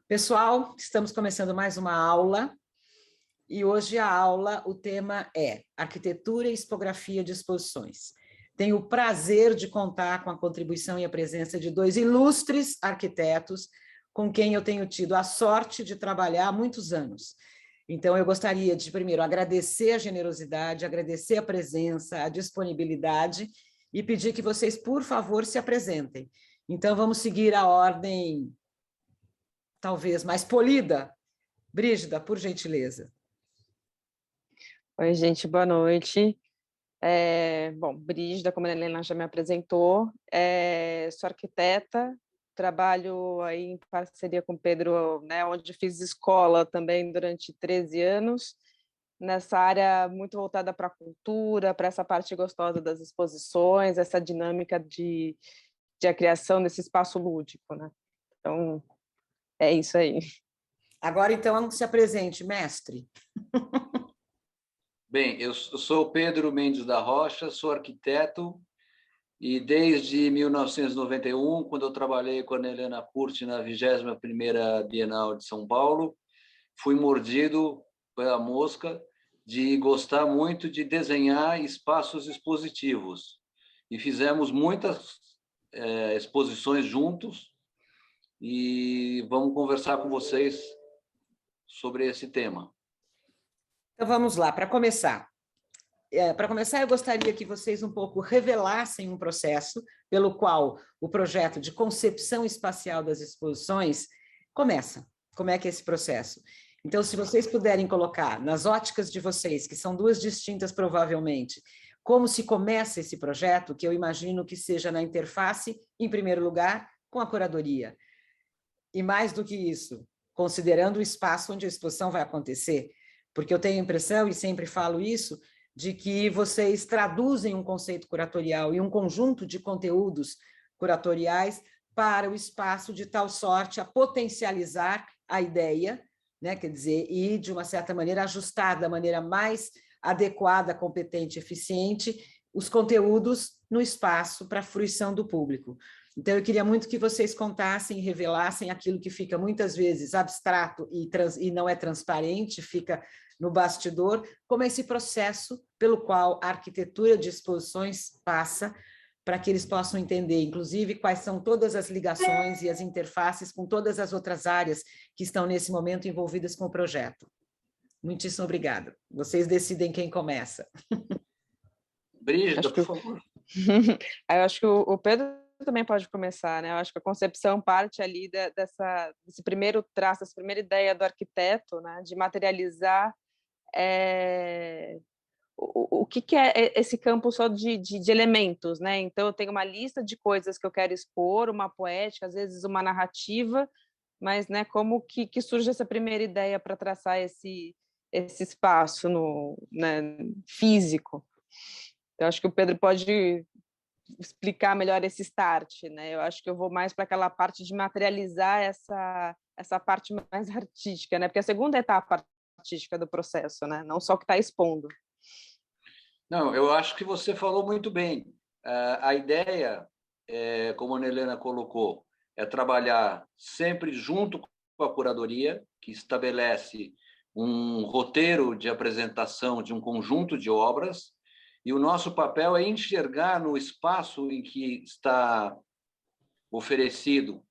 Pessoal, estamos começando mais uma aula e hoje o tema é Arquitetura e Expografia de Exposições. Tenho o prazer de contar com a contribuição e a presença de dois ilustres arquitetos com quem eu tenho tido a sorte de trabalhar há muitos anos. Então, eu gostaria de, primeiro, agradecer a generosidade, agradecer a presença, a disponibilidade e pedir que vocês, por favor, se apresentem. Então, vamos seguir a ordem talvez mais polida. Brígida, por gentileza. Oi, gente, boa noite. Bom, Brígida, como a Helena já me apresentou, sou arquiteta, trabalho aí em parceria com o Pedro, né, onde fiz escola também durante 13 anos, nessa área muito voltada para a cultura, para essa parte gostosa das exposições, essa dinâmica de a criação desse espaço lúdico, né? Então, é isso aí. Agora, então, se apresente, mestre. Bem, eu sou Pedro Mendes da Rocha, sou arquiteto e desde 1991, quando eu trabalhei com a Helena Curti na 21ª Bienal de São Paulo, fui mordido pela mosca de gostar muito de desenhar espaços expositivos. E fizemos muitas exposições juntos e vamos conversar com vocês sobre esse tema. Então, vamos lá, para começar. Eu gostaria que vocês um pouco revelassem um processo pelo qual o projeto de concepção espacial das exposições começa. Como é que é esse processo? Então, se vocês puderem colocar nas óticas de vocês, que são duas distintas provavelmente, como se começa esse projeto, que eu imagino que seja na interface, em primeiro lugar, com a curadoria. E mais do que isso, considerando o espaço onde a exposição vai acontecer, porque eu tenho a impressão, e sempre falo isso, de que vocês traduzem um conceito curatorial e um conjunto de conteúdos curatoriais para o espaço de tal sorte a potencializar a ideia, né? Quer dizer, e, de uma certa maneira, ajustar da maneira mais adequada, competente, eficiente, os conteúdos no espaço para a fruição do público. Então, eu queria muito que vocês contassem e revelassem aquilo que fica muitas vezes abstrato e não é transparente, fica no bastidor, como é esse processo pelo qual a arquitetura de exposições passa, para que eles possam entender, inclusive, quais são todas as ligações e as interfaces com todas as outras áreas que estão nesse momento envolvidas com o projeto. Muitíssimo obrigada. Vocês decidem quem começa. Brígida, por favor. Eu acho que o Pedro também pode começar, né? Eu acho que a concepção parte ali desse primeiro traço, dessa primeira ideia do arquiteto, né? De materializar o que é esse campo só de elementos, né? Então, eu tenho uma lista de coisas que eu quero expor, uma poética, às vezes uma narrativa, mas, né, como que surge essa primeira ideia para traçar esse espaço né, físico? Eu acho que o Pedro pode explicar melhor esse start, né? Eu acho que eu vou mais para aquela parte de materializar essa parte mais artística, né? Porque a segunda etapa artística do processo, né? Não só o que está expondo. Não, eu acho que você falou muito bem. A ideia, como a Helena colocou, é trabalhar sempre junto com a curadoria, que estabelece um roteiro de apresentação de um conjunto de obras, e o nosso papel é enxergar no espaço em que está oferecido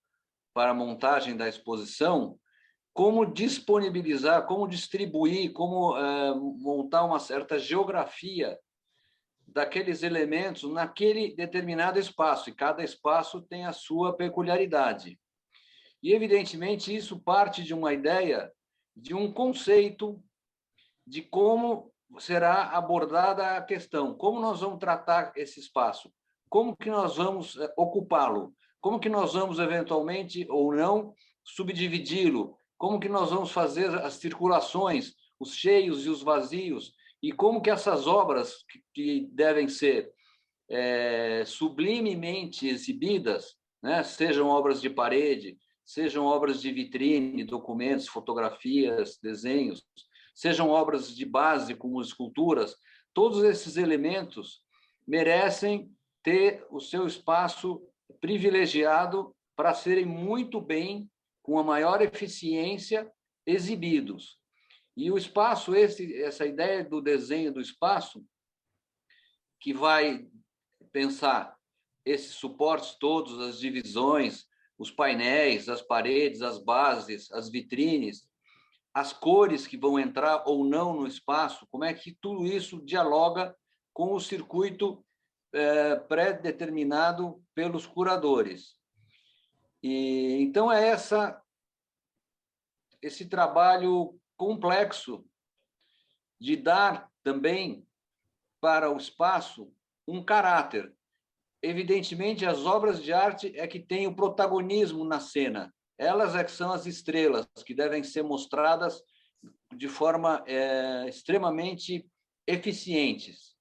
para a montagem da exposição como disponibilizar, como distribuir, como montar uma certa geografia daqueles elementos naquele determinado espaço, e cada espaço tem a sua peculiaridade. E, evidentemente, isso parte de uma ideia, de um conceito de como será abordada a questão, como nós vamos tratar esse espaço, como que nós vamos ocupá-lo, como que nós vamos, eventualmente, ou não, subdividi-lo, como que nós vamos fazer as circulações, os cheios e os vazios, e como que essas obras que devem ser sublimemente exibidas, né, sejam obras de parede, sejam obras de vitrine, documentos, fotografias, desenhos, sejam obras de base, como esculturas, todos esses elementos merecem ter o seu espaço privilegiado para serem muito bem com a maior eficiência exibidos. E o espaço, essa ideia do desenho do espaço, que vai pensar esses suportes todos, as divisões, os painéis, as paredes, as bases, as vitrines, as cores que vão entrar ou não no espaço, como é que tudo isso dialoga com o circuito pré-determinado pelos curadores. E então é esse trabalho complexo de dar também para o espaço um caráter. Evidentemente, as obras de arte é que têm o protagonismo na cena. Elas é que são as estrelas, que devem ser mostradas de forma extremamente eficientes.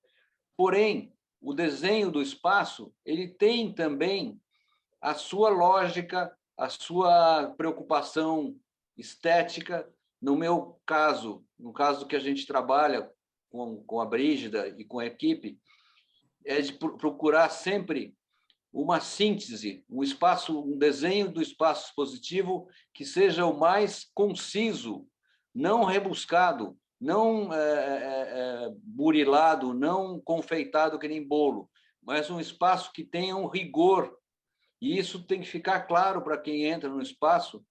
Porém, o desenho do espaço ele tem também a sua lógica, a sua preocupação estética. No meu caso, no caso que a gente trabalha com a Brígida e com a equipe, é de procurar sempre uma síntese, um desenho do espaço expositivo que seja o mais conciso, não rebuscado, não burilado, não confeitado que nem bolo, mas um espaço que tenha um rigor. E isso tem que ficar claro para quem entra no espaço,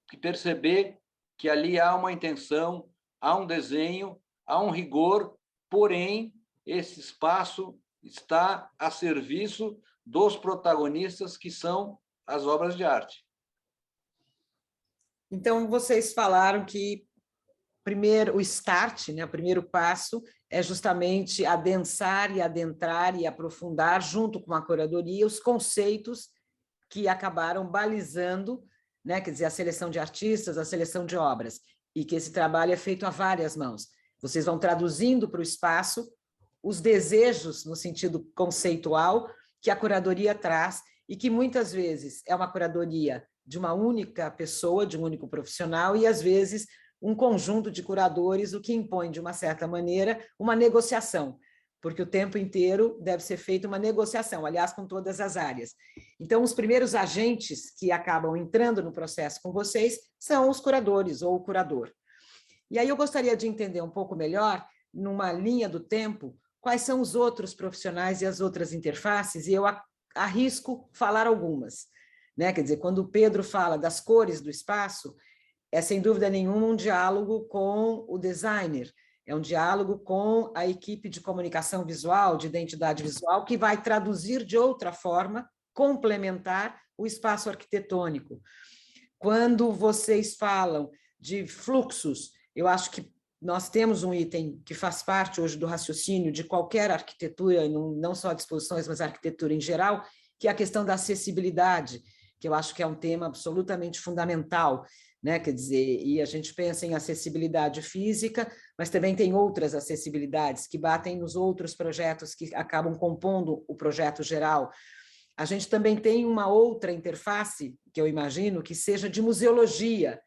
que perceber que ali há uma intenção, há um desenho, há um rigor, porém, esse espaço está a serviço dos protagonistas, que são as obras de arte. Então, vocês falaram que primeiro, o start, né, o primeiro passo é justamente adensar e adentrar e aprofundar, junto com a curadoria, os conceitos que acabaram balizando, né, quer dizer, a seleção de artistas, a seleção de obras, e que esse trabalho é feito a várias mãos. Vocês vão traduzindo para o espaço os desejos, no sentido conceitual, que a curadoria traz, e que muitas vezes é uma curadoria de uma única pessoa, de um único profissional, e às vezes um conjunto de curadores, o que impõe, de uma certa maneira, uma negociação, porque o tempo inteiro deve ser feita uma negociação, aliás, com todas as áreas. Então, os primeiros agentes que acabam entrando no processo com vocês são os curadores ou o curador. E aí eu gostaria de entender um pouco melhor, numa linha do tempo, quais são os outros profissionais e as outras interfaces, e eu arrisco falar algumas, né? Quer dizer, quando o Pedro fala das cores do espaço, é sem dúvida nenhuma um diálogo com o designer, é um diálogo com a equipe de comunicação visual, de identidade visual, que vai traduzir de outra forma, complementar o espaço arquitetônico. Quando vocês falam de fluxos, eu acho que nós temos um item que faz parte hoje do raciocínio de qualquer arquitetura, não só de exposições, mas arquitetura em geral, que é a questão da acessibilidade, que eu acho que é um tema absolutamente fundamental, né? Quer dizer, e a gente pensa em acessibilidade física, mas também tem outras acessibilidades que batem nos outros projetos que acabam compondo o projeto geral. A gente também tem uma outra interface, que eu imagino, que seja de museologia,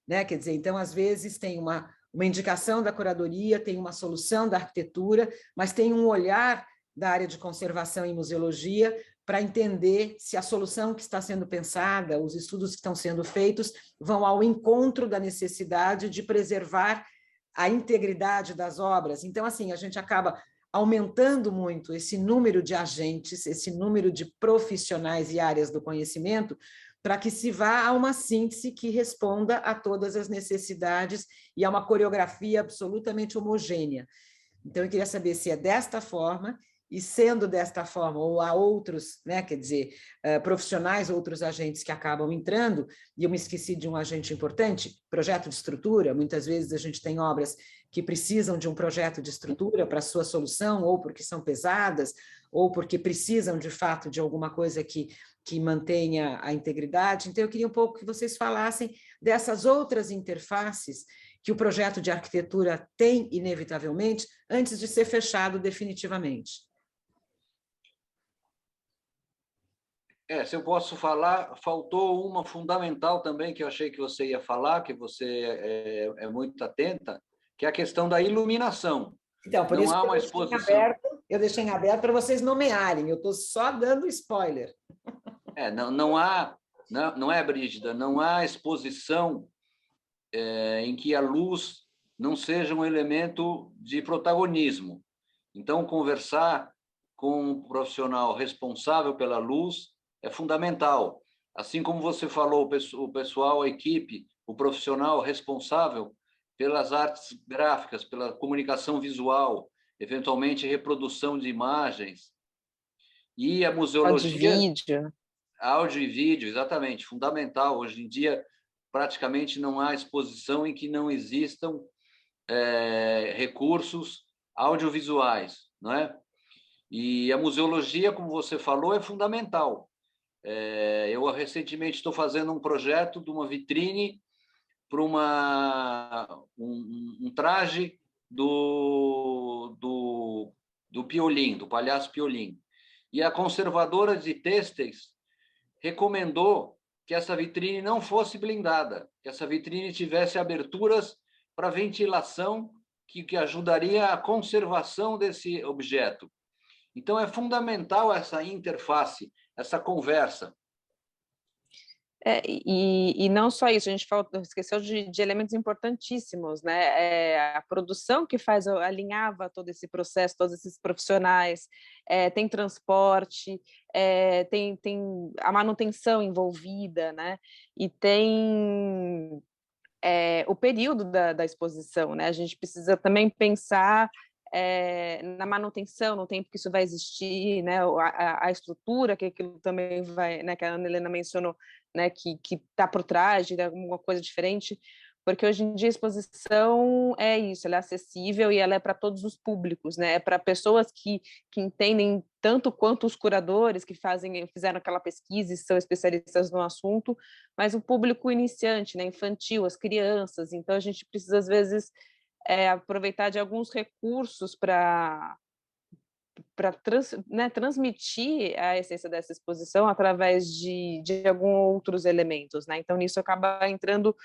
né? Quer dizer, então, às vezes, tem uma indicação da curadoria, tem uma solução da arquitetura, mas tem um olhar da área de conservação e museologia para entender se a solução que está sendo pensada, os estudos que estão sendo feitos, vão ao encontro da necessidade de preservar a integridade das obras. Então, assim, a gente acaba aumentando muito esse número de agentes, esse número de profissionais e áreas do conhecimento, para que se vá a uma síntese que responda a todas as necessidades e a uma coreografia absolutamente homogênea. Então, eu queria saber se é desta forma, e sendo desta forma, ou há outros, né, quer dizer, profissionais, outros agentes que acabam entrando, e eu me esqueci de um agente importante, projeto de estrutura. Muitas vezes a gente tem obras que precisam de um projeto de estrutura para sua solução, ou porque são pesadas, ou porque precisam, de fato, de alguma coisa que mantenha a integridade. Então, eu queria um pouco que vocês falassem dessas outras interfaces que o projeto de arquitetura tem, inevitavelmente, antes de ser fechado definitivamente. Se eu posso falar, faltou uma fundamental também, que eu achei que você ia falar, que você é muito atenta, que é a questão da iluminação. Então, por não isso há uma exposição. Eu deixei em aberto para vocês nomearem, eu estou só dando spoiler. Não há Não é, Brígida? Não há exposição em que a luz não seja um elemento de protagonismo. Então, conversar com um profissional responsável pela luz é fundamental. Assim como você falou, o pessoal, a equipe, o profissional responsável pelas artes gráficas, pela comunicação visual, eventualmente reprodução de imagens. E a museologia... Áudio e vídeo, exatamente, fundamental. Hoje em dia, praticamente não há exposição em que não existam recursos audiovisuais, não é? E a museologia, como você falou, é fundamental. Eu recentemente estou fazendo um projeto de uma vitrine para um traje do Piolim, do palhaço Piolim. E a conservadora de têxteis recomendou que essa vitrine não fosse blindada, que essa vitrine tivesse aberturas para ventilação que ajudaria a conservação desse objeto. Então, é fundamental essa interface, essa conversa. E não só isso, a gente esqueceu de elementos importantíssimos, né? A produção que alinhava todo esse processo, todos esses profissionais, tem transporte, tem a manutenção envolvida, né? E tem o período da exposição, né? A gente precisa também pensar na manutenção, no tempo que isso vai existir, né? A estrutura que aquilo também vai, né? Que a Ana Helena mencionou, né? Que está por trás de alguma coisa diferente, porque hoje em dia a exposição é isso, ela é acessível e ela é para todos os públicos, né? É para pessoas que entendem tanto quanto os curadores que fizeram aquela pesquisa e são especialistas no assunto, mas o público iniciante, né? Infantil, as crianças. Então a gente precisa às vezes aproveitar de alguns recursos para transmitir a essência dessa exposição através de alguns outros elementos, né? Então, nisso acaba entrando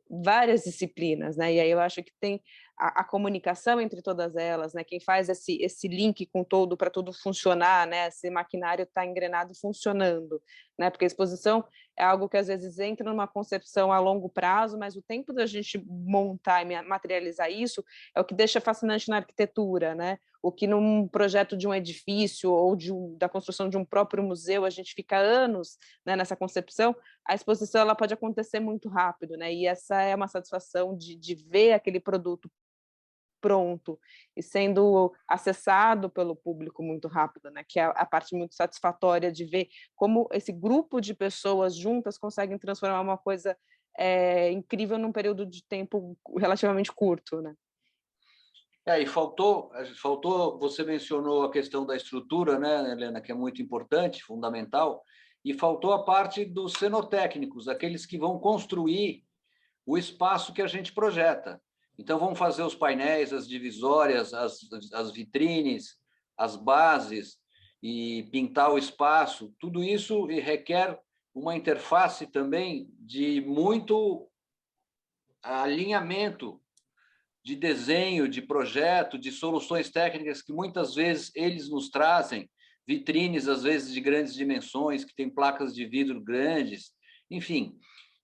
várias disciplinas, né? E aí eu acho que tem a comunicação entre todas elas, né? Quem faz esse link com todo para tudo funcionar, né? Esse maquinário está engrenado funcionando, né? Porque a exposição é algo que às vezes entra numa concepção a longo prazo, mas o tempo da gente montar e materializar isso é o que deixa fascinante na arquitetura, né? O que num projeto de um edifício ou da construção de um próprio museu a gente fica anos, né, nessa concepção, a exposição ela pode acontecer muito rápido, né? E essa é uma satisfação de ver aquele produto pronto e sendo acessado pelo público muito rápido, né? Que é a parte muito satisfatória de ver como esse grupo de pessoas juntas conseguem transformar uma coisa incrível num período de tempo relativamente curto, né? E faltou, você mencionou a questão da estrutura, né, Helena, que é muito importante, fundamental, e faltou a parte dos cenotécnicos, aqueles que vão construir o espaço que a gente projeta. Então, vão fazer os painéis, as divisórias, as vitrines, as bases, e pintar o espaço. Tudo isso requer uma interface também de muito alinhamento de desenho, de projeto, de soluções técnicas que muitas vezes eles nos trazem, vitrines, às vezes, de grandes dimensões, que têm placas de vidro grandes, enfim.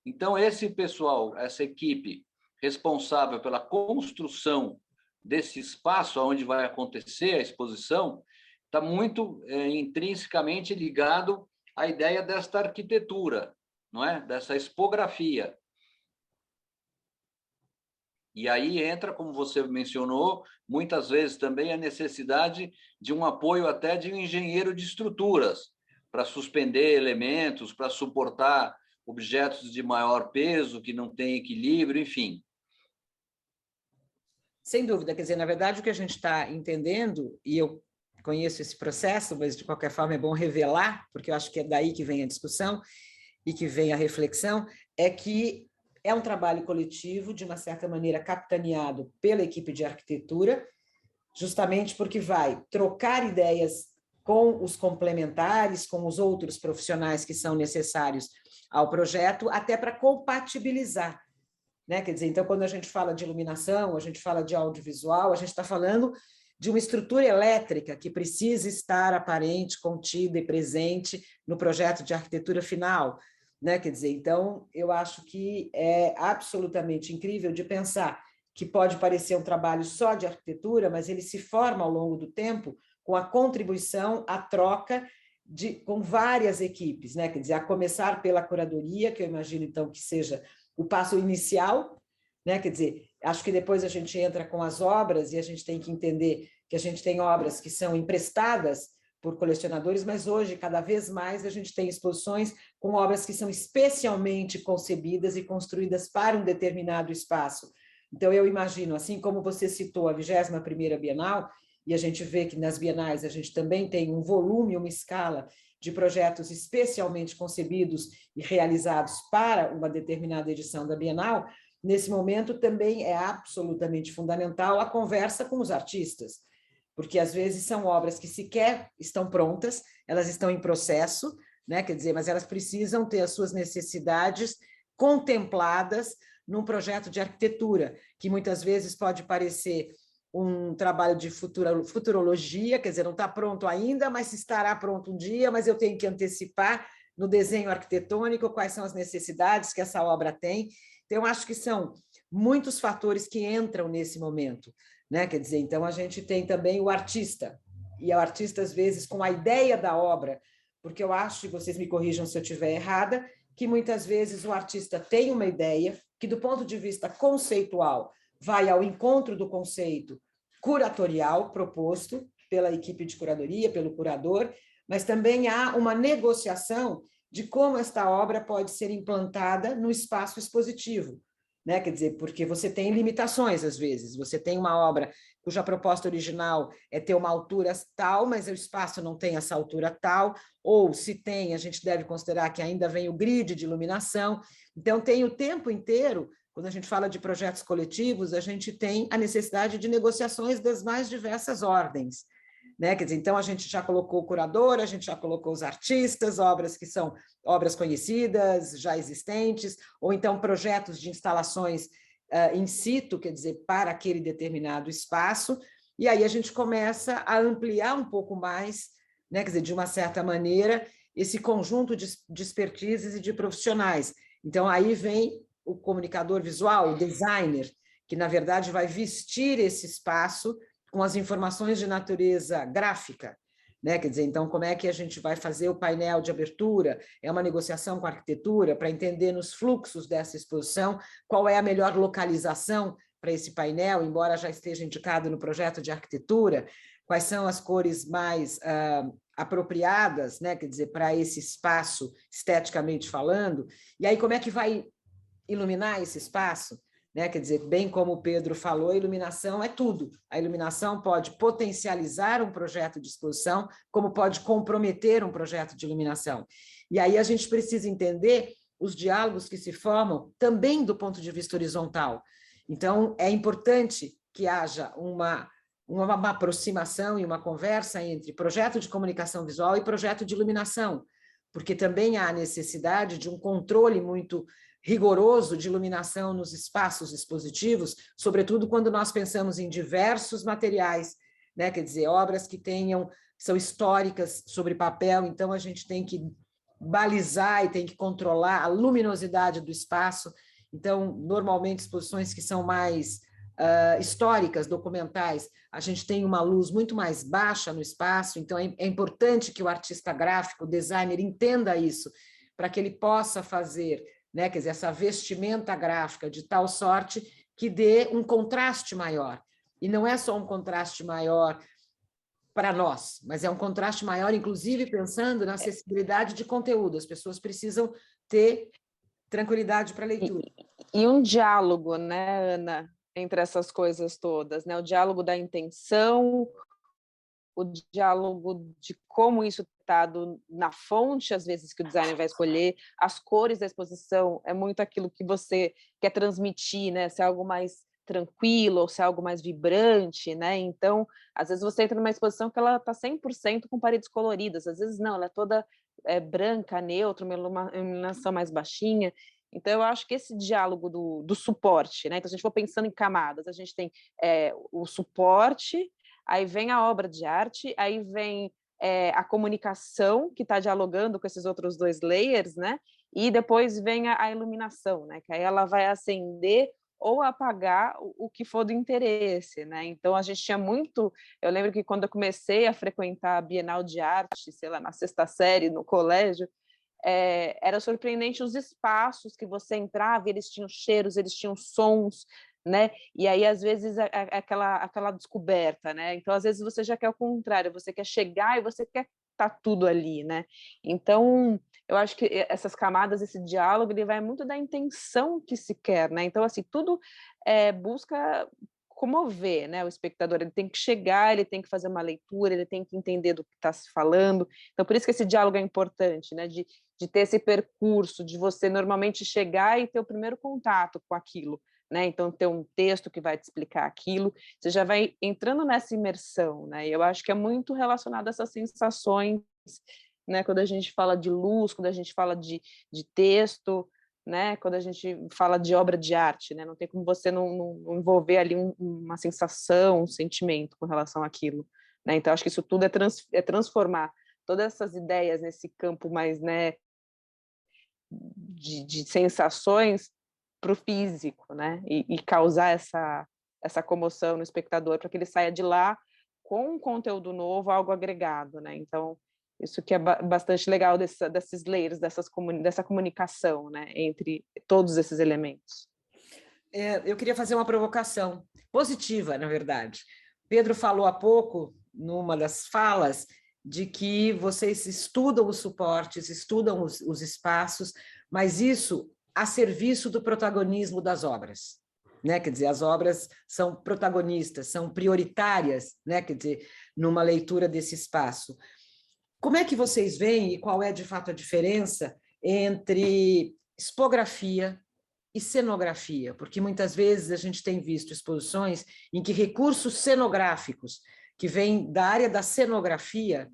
Então, esse pessoal, essa equipe responsável pela construção desse espaço onde vai acontecer a exposição, está muito intrinsecamente ligado à ideia desta arquitetura, não é? Dessa expografia. E aí entra, como você mencionou, muitas vezes também a necessidade de um apoio até de um engenheiro de estruturas, para suspender elementos, para suportar objetos de maior peso, que não têm equilíbrio, enfim. Sem dúvida, quer dizer, na verdade, o que a gente está entendendo, e eu conheço esse processo, mas de qualquer forma é bom revelar, porque eu acho que é daí que vem a discussão e que vem a reflexão, é que é um trabalho coletivo, de uma certa maneira capitaneado pela equipe de arquitetura, justamente porque vai trocar ideias com os complementares, com os outros profissionais que são necessários ao projeto, até para compatibilizar, né? Quer dizer, então, quando a gente fala de iluminação, a gente fala de audiovisual, a gente está falando de uma estrutura elétrica que precisa estar aparente, contida e presente no projeto de arquitetura final. né? Quer dizer, então, eu acho que é absolutamente incrível de pensar que pode parecer um trabalho só de arquitetura, mas ele se forma ao longo do tempo com a contribuição, a troca com várias equipes, né? Quer dizer, a começar pela curadoria, que eu imagino, então, que seja o passo inicial, né? Quer dizer, acho que depois a gente entra com as obras e a gente tem que entender que a gente tem obras que são emprestadas por colecionadores, mas hoje, cada vez mais, a gente tem exposições com obras que são especialmente concebidas e construídas para um determinado espaço. Então, eu imagino, assim como você citou a 21ª Bienal, e a gente vê que nas bienais a gente também tem um volume, uma escala de projetos especialmente concebidos e realizados para uma determinada edição da Bienal, nesse momento também é absolutamente fundamental a conversa com os artistas, porque às vezes são obras que sequer estão prontas, elas estão em processo, né? Quer dizer, mas elas precisam ter as suas necessidades contempladas num projeto de arquitetura, que muitas vezes pode parecer um trabalho de futurologia, quer dizer, não está pronto ainda, mas estará pronto um dia, mas eu tenho que antecipar no desenho arquitetônico quais são as necessidades que essa obra tem. Então, eu acho que são muitos fatores que entram nesse momento, né? Quer dizer, então a gente tem também o artista, e o artista, às vezes, com a ideia da obra, porque eu acho, e vocês me corrijam se eu estiver errada, que muitas vezes o artista tem uma ideia que, do ponto de vista conceitual, vai ao encontro do conceito curatorial proposto pela equipe de curadoria, pelo curador, mas também há uma negociação de como esta obra pode ser implantada no espaço expositivo, né? Quer dizer, porque você tem limitações às vezes, você tem uma obra cuja proposta original é ter uma altura tal, mas o espaço não tem essa altura tal, ou se tem, a gente deve considerar que ainda vem o grid de iluminação. Então, tem o tempo inteiro, quando a gente fala de projetos coletivos, a gente tem a necessidade de negociações das mais diversas ordens, né? Quer dizer, então a gente já colocou o curador, a gente já colocou os artistas, obras que são obras conhecidas, já existentes, ou então projetos de instalações in situ, quer dizer, para aquele determinado espaço, e aí a gente começa a ampliar um pouco mais, né? Quer dizer, de uma certa maneira, esse conjunto de expertises e de profissionais. Então, aí vem o comunicador visual, o designer, que, na verdade, vai vestir esse espaço com as informações de natureza gráfica, né? Quer dizer, então, como é que a gente vai fazer o painel de abertura? É uma negociação com a arquitetura para entender nos fluxos dessa exposição qual é a melhor localização para esse painel, embora já esteja indicado no projeto de arquitetura, quais são as cores mais apropriadas, né? Quer dizer, para esse espaço, esteticamente falando, e aí como é que vai iluminar esse espaço, né? Quer dizer, bem como o Pedro falou, a iluminação é tudo. A iluminação pode potencializar um projeto de exposição, como pode comprometer um projeto de iluminação. E aí a gente precisa entender os diálogos que se formam também do ponto de vista horizontal. Então, é importante que haja uma aproximação e uma conversa entre projeto de comunicação visual e projeto de iluminação, porque também há necessidade de um controle muito rigoroso de iluminação nos espaços expositivos, sobretudo quando nós pensamos em diversos materiais, né? Quer dizer, obras que são históricas sobre papel, então a gente tem que balizar e tem que controlar a luminosidade do espaço. Então, normalmente, exposições que são mais históricas, documentais, a gente tem uma luz muito mais baixa no espaço, então é importante que o artista gráfico, o designer, entenda isso, para que ele possa fazer, né, quer dizer, essa vestimenta gráfica de tal sorte que dê um contraste maior. E não é só um contraste maior para nós, mas é um contraste maior, inclusive pensando na acessibilidade de conteúdo. As pessoas precisam ter tranquilidade para a leitura. E um diálogo, né, Ana, entre essas coisas todas, né? O diálogo da intenção, o diálogo de como isso está na fonte, às vezes, que o designer vai escolher, as cores da exposição, é muito aquilo que você quer transmitir, né? Se é algo mais tranquilo ou se é algo mais vibrante, né? Então, às vezes você entra numa exposição que ela está 100% com paredes coloridas, às vezes não, ela é toda branca, neutra, uma iluminação mais baixinha. Então, eu acho que esse diálogo do suporte, né? Então, se a gente for pensando em camadas, a gente tem o suporte, aí vem a obra de arte, aí vem a comunicação, que está dialogando com esses outros dois layers, né? e depois vem a iluminação, né? Que aí ela vai acender ou apagar o que for do interesse, né? Então a gente tinha muito. Eu lembro que quando eu comecei a frequentar a Bienal de Arte, sei lá, na sexta série no colégio, era surpreendente os espaços que você entrava, eles tinham cheiros, eles tinham sons, né? E aí às vezes aquela descoberta, né? Então às vezes você já quer o contrário, você quer chegar e você quer estar tudo ali, né? Então eu acho que essas camadas, esse diálogo, ele vai muito da intenção que se quer, né? Então assim, tudo busca comover, né, o espectador. Ele tem que chegar, ele tem que fazer uma leitura, ele tem que entender do que está se falando. Então por isso que esse diálogo é importante, né? De ter esse percurso, de você normalmente chegar e ter o primeiro contato com aquilo, né? Então, ter um texto que vai te explicar aquilo, você já vai entrando nessa imersão, né? E eu acho que é muito relacionado a essas sensações, né? Quando a gente fala de luz, quando a gente fala de texto, né? Quando a gente fala de obra de arte, né? Não tem como você não envolver ali uma sensação, um sentimento com relação àquilo, né? Então, acho que isso tudo é transformar todas essas ideias nesse campo mais, né, de sensações para o físico, né? E causar essa comoção no espectador para que ele saia de lá com um conteúdo novo, algo agregado, né? Então, isso que é bastante legal desses layers, dessa comunicação, né, entre todos esses elementos. Eu queria fazer uma provocação positiva, na verdade. Pedro falou há pouco, numa das falas, de que vocês estudam os suportes, estudam os espaços, mas isso a serviço do protagonismo das obras, né? Quer dizer, as obras são protagonistas, são prioritárias, né? Quer dizer, numa leitura desse espaço. Como é que vocês veem e qual é, de fato, a diferença entre expografia e cenografia? Porque muitas vezes a gente tem visto exposições em que recursos cenográficos que vêm da área da cenografia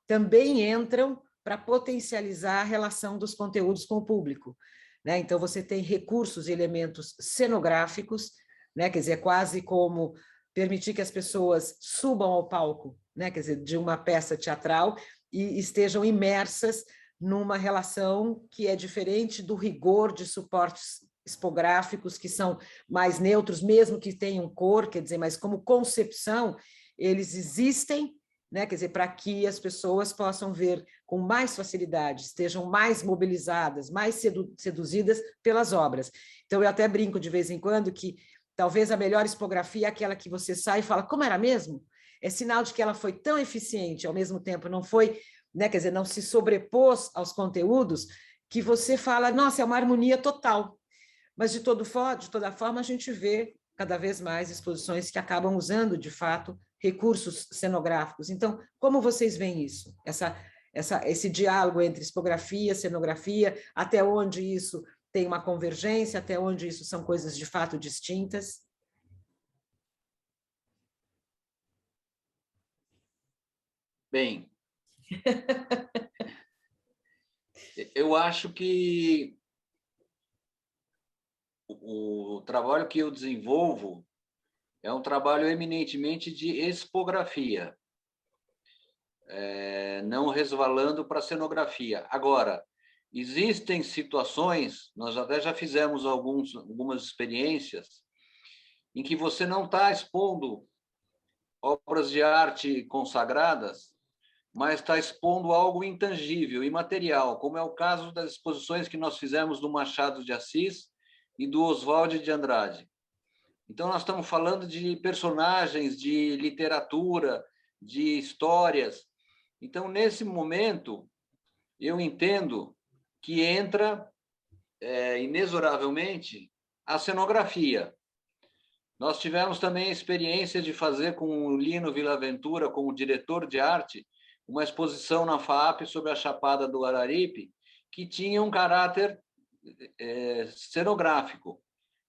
também entram para potencializar a relação dos conteúdos com o público, né? Então você tem recursos e elementos cenográficos, né? Quer dizer, quase como permitir que as pessoas subam ao palco, né? Quer dizer, de uma peça teatral e estejam imersas numa relação que é diferente do rigor de suportes expográficos que são mais neutros, mesmo que tenham cor, quer dizer, mas como concepção, eles existem, né? Quer dizer, para que as pessoas possam ver com mais facilidade, estejam mais mobilizadas, mais seduzidas pelas obras. Então, eu até brinco de vez em quando que talvez a melhor expografia é aquela que você sai e fala, como era mesmo? É sinal de que ela foi tão eficiente, ao mesmo tempo não foi, né? Quer dizer, não se sobrepôs aos conteúdos, que você fala, nossa, é uma harmonia total. Mas, de toda forma, a gente vê cada vez mais exposições que acabam usando, de fato, recursos cenográficos. Então, como vocês veem isso? Esse diálogo entre expografia, cenografia, até onde isso tem uma convergência, até onde isso são coisas de fato distintas? Bem, eu acho que o trabalho que eu desenvolvo é um trabalho eminentemente de expografia, não resvalando para a cenografia. Agora, existem situações, nós até já fizemos algumas experiências, em que você não está expondo obras de arte consagradas, mas está expondo algo intangível, imaterial, como é o caso das exposições que nós fizemos do Machado de Assis e do Oswald de Andrade. Então, nós estamos falando de personagens, de literatura, de histórias. Então, nesse momento, eu entendo que entra inexoravelmente a cenografia. Nós tivemos também a experiência de fazer com o Lino Villaventura, como diretor de arte, uma exposição na FAAP sobre a Chapada do Araripe, que tinha um caráter cenográfico,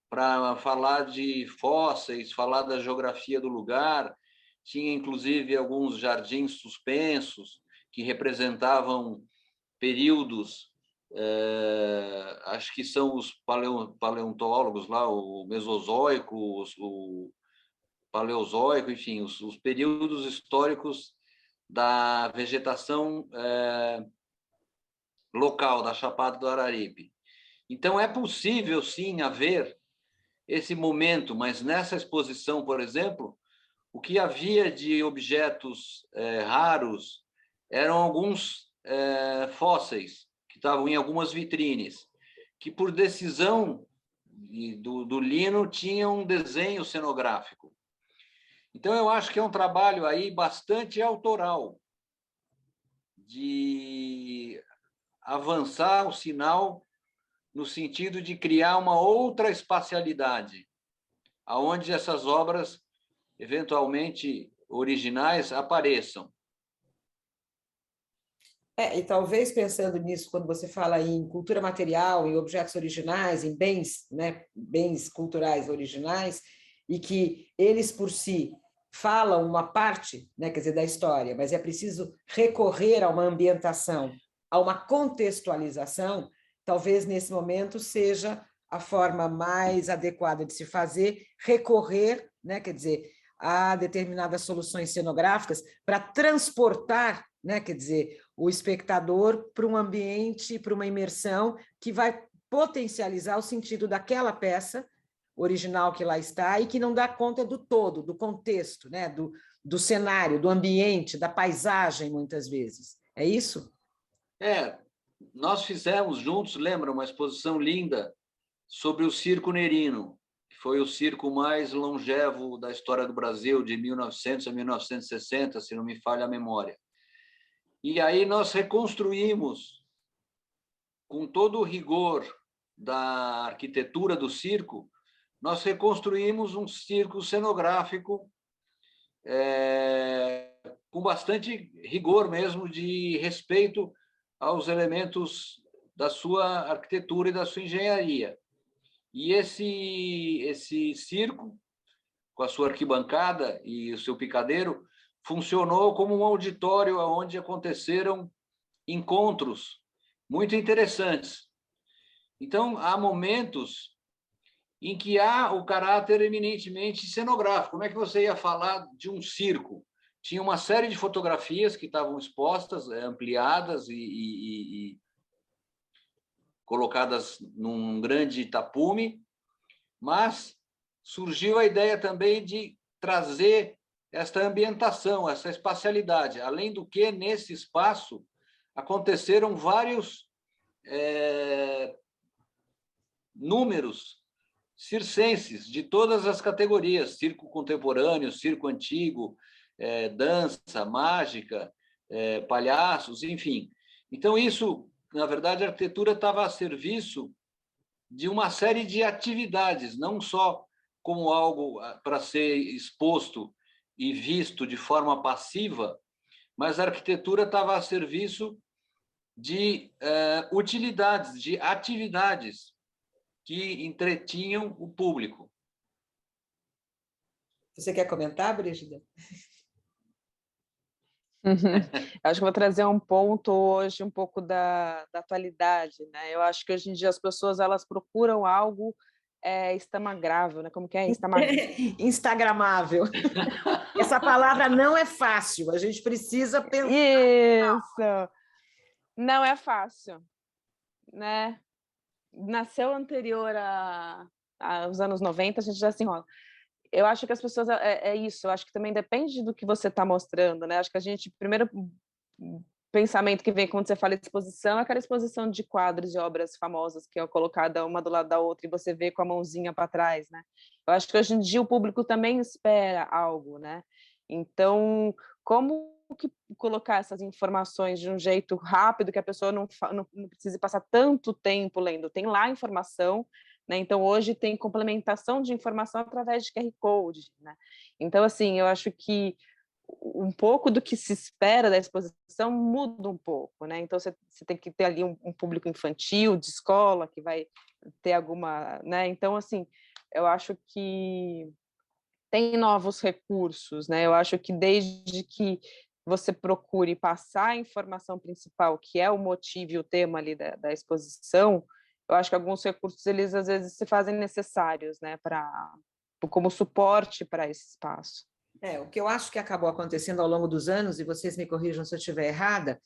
para falar de fósseis, falar da geografia do lugar. Tinha, inclusive, alguns jardins suspensos que representavam períodos, acho que são os paleontólogos lá, o Mesozoico, o Paleozoico, enfim, os períodos históricos da vegetação local da Chapada do Araripe. Então, é possível, sim, haver esse momento, mas nessa exposição, por exemplo, o que havia de objetos raros eram alguns fósseis que estavam em algumas vitrines, que, por decisão do Lino, tinham um desenho cenográfico. Então, eu acho que é um trabalho aí bastante autoral, de avançar o sinal no sentido de criar uma outra espacialidade, aonde essas obras, eventualmente originais, apareçam. E talvez pensando nisso, quando você fala em cultura material, em objetos originais, em bens, né, bens culturais originais, e que eles por si falam uma parte, né, quer dizer, da história, mas é preciso recorrer a uma ambientação, a uma contextualização, talvez nesse momento seja a forma mais adequada de se fazer, recorrer, né, quer dizer, a determinadas soluções cenográficas para transportar, né, quer dizer, o espectador para um ambiente, para uma imersão que vai potencializar o sentido daquela peça original que lá está e que não dá conta do todo, do contexto, né, do cenário, do ambiente, da paisagem, muitas vezes. É isso? Nós fizemos juntos, lembra, uma exposição linda sobre o Circo Nerino, que foi o circo mais longevo da história do Brasil, de 1900 a 1960, se não me falha a memória. E aí nós reconstruímos, com todo o rigor da arquitetura do circo, nós reconstruímos um circo cenográfico com bastante rigor mesmo, de respeito aos elementos da sua arquitetura e da sua engenharia. E esse circo, com a sua arquibancada e o seu picadeiro, funcionou como um auditório onde aconteceram encontros muito interessantes. Então, há momentos em que há o caráter eminentemente cenográfico. Como é que você ia falar de um circo? Tinha uma série de fotografias que estavam expostas, ampliadas e colocadas num grande tapume, mas surgiu a ideia também de trazer esta ambientação, essa espacialidade. Além do que, nesse espaço, aconteceram vários números circenses de todas as categorias, circo contemporâneo, circo antigo, dança, mágica, palhaços, enfim. Então, isso, na verdade, a arquitetura estava a serviço de uma série de atividades, não só como algo para ser exposto e visto de forma passiva, mas a arquitetura estava a serviço de utilidades, de atividades que entretinham o público. Você quer comentar, Brígida? Acho que vou trazer um ponto hoje um pouco da atualidade, né? Eu acho que hoje em dia as pessoas elas procuram algo instagramável, né? Como que é? Instagramável. Essa palavra não é fácil, a gente precisa pensar. Isso! Não é fácil, né? Nasceu anterior aos anos 90, a gente já se enrola. Eu acho que as pessoas, isso, eu acho que também depende do que você está mostrando, né? Acho que a gente, primeiro pensamento que vem quando você fala de exposição é aquela exposição de quadros de obras famosas que é colocada uma do lado da outra e você vê com a mãozinha para trás, né? Eu acho que hoje em dia o público também espera algo, né? Então, como que colocar essas informações de um jeito rápido que a pessoa não precise passar tanto tempo lendo? Tem lá a informação, né? Então, hoje tem complementação de informação através de QR Code, né? Então, assim, eu acho que um pouco do que se espera da exposição muda um pouco, né? Então, você tem que ter ali um público infantil, de escola, que vai ter alguma, né? Então, assim, eu acho que tem novos recursos, né? Eu acho que desde que você procure passar a informação principal, que é o motivo e o tema ali da exposição, eu acho que alguns recursos, eles às vezes se fazem necessários, né, como suporte para esse espaço. O que eu acho que acabou acontecendo ao longo dos anos, e vocês me corrijam se eu estiver errada,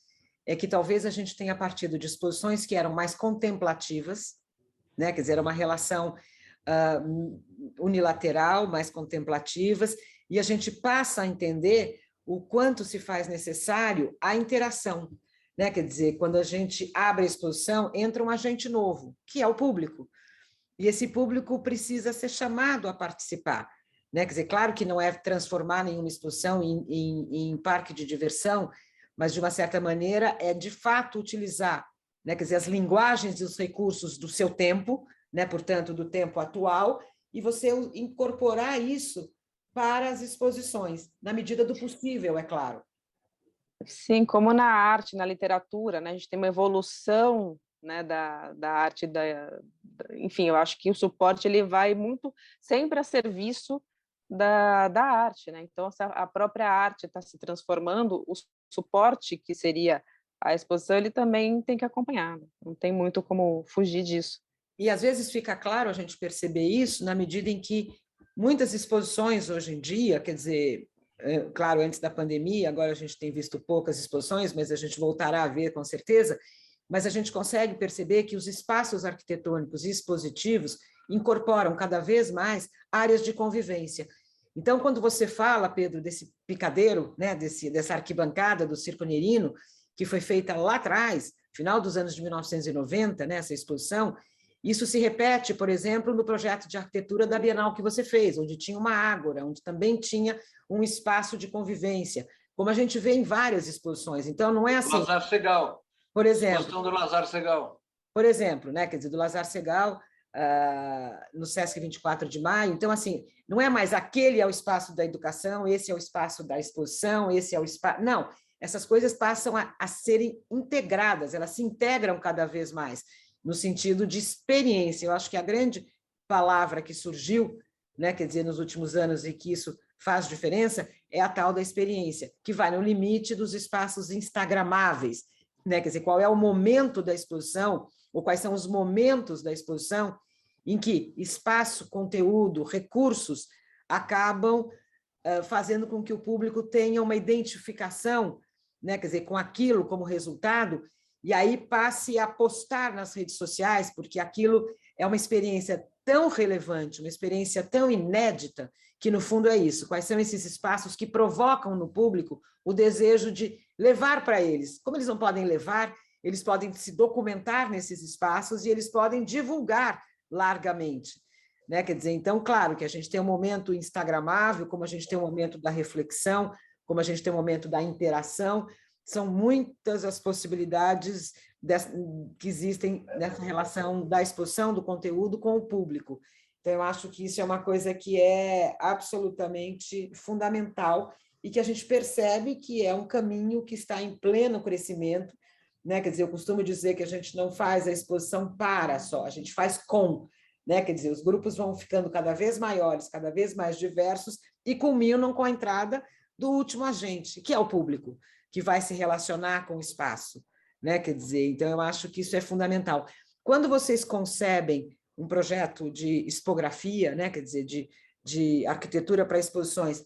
é que talvez a gente tenha partido de exposições que eram mais contemplativas, né? Quer dizer, era uma relação unilateral, mais contemplativas, e a gente passa a entender o quanto se faz necessário a interação, né? Quer dizer, quando a gente abre a exposição, entra um agente novo, que é o público, e esse público precisa ser chamado a participar, né? Quer dizer, claro que não é transformar nenhuma exposição em parque de diversão, mas, de uma certa maneira, é, de fato, utilizar, né? Quer dizer, as linguagens e os recursos do seu tempo, né? Portanto, do tempo atual, e você incorporar isso para as exposições, na medida do possível, é claro. Sim, como na arte, na literatura, né? A gente tem uma evolução, né, da arte, enfim, eu acho que o suporte ele vai muito sempre a serviço da arte, né? Então, se a própria arte está se transformando, o suporte, que seria a exposição, ele também tem que acompanhar, né? Não tem muito como fugir disso. E, às vezes, fica claro a gente perceber isso na medida em que muitas exposições hoje em dia, quer dizer, claro, antes da pandemia, agora a gente tem visto poucas exposições, mas a gente voltará a ver com certeza, mas a gente consegue perceber que os espaços arquitetônicos e expositivos incorporam cada vez mais áreas de convivência. Então, quando você fala, Pedro, desse picadeiro, né, dessa arquibancada do Circo Nerino, que foi feita lá atrás, final dos anos de 1990, né, essa exposição, isso se repete, por exemplo, no projeto de arquitetura da Bienal que você fez, onde tinha uma ágora, onde também tinha um espaço de convivência, como a gente vê em várias exposições. Então, não é assim... Lazar Segal. Por exemplo... Exposição do Lazar Segal. Por exemplo, né, quer dizer, do Lazar Segal, no Sesc 24 de Maio. Então, assim, não é mais aquele é o espaço da educação, esse é o espaço da exposição, esse é o espaço... Não, essas coisas passam a serem integradas, elas se integram cada vez mais, no sentido de experiência. Eu acho que a grande palavra que surgiu, né, quer dizer, nos últimos anos, e que isso faz diferença, é a tal da experiência, que vai no limite dos espaços instagramáveis, né? Quer dizer, qual é o momento da exposição, ou quais são os momentos da exposição em que espaço, conteúdo, recursos acabam fazendo com que o público tenha uma identificação, né? Quer dizer, com aquilo como resultado, e aí passe a postar nas redes sociais, porque aquilo é uma experiência tão relevante, uma experiência tão inédita, que no fundo é isso. Quais são esses espaços que provocam no público o desejo de levar para eles? Como eles não podem levar, eles podem se documentar nesses espaços e eles podem divulgar largamente, né? Quer dizer, então, claro que a gente tem um momento instagramável, como a gente tem um momento da reflexão, como a gente tem um momento da interação, são muitas as possibilidades que existem nessa relação da exposição do conteúdo com o público. Então, eu acho que isso é uma coisa que é absolutamente fundamental e que a gente percebe que é um caminho que está em pleno crescimento, né? Quer dizer, eu costumo dizer que a gente não faz a exposição para só, a gente faz com, né? Quer dizer, os grupos vão ficando cada vez maiores, cada vez mais diversos e culminam com a entrada do último agente, que é o público, que vai se relacionar com o espaço, né? Quer dizer, então eu acho que isso é fundamental. Quando vocês concebem um projeto de expografia, né? Quer dizer, de arquitetura para exposições,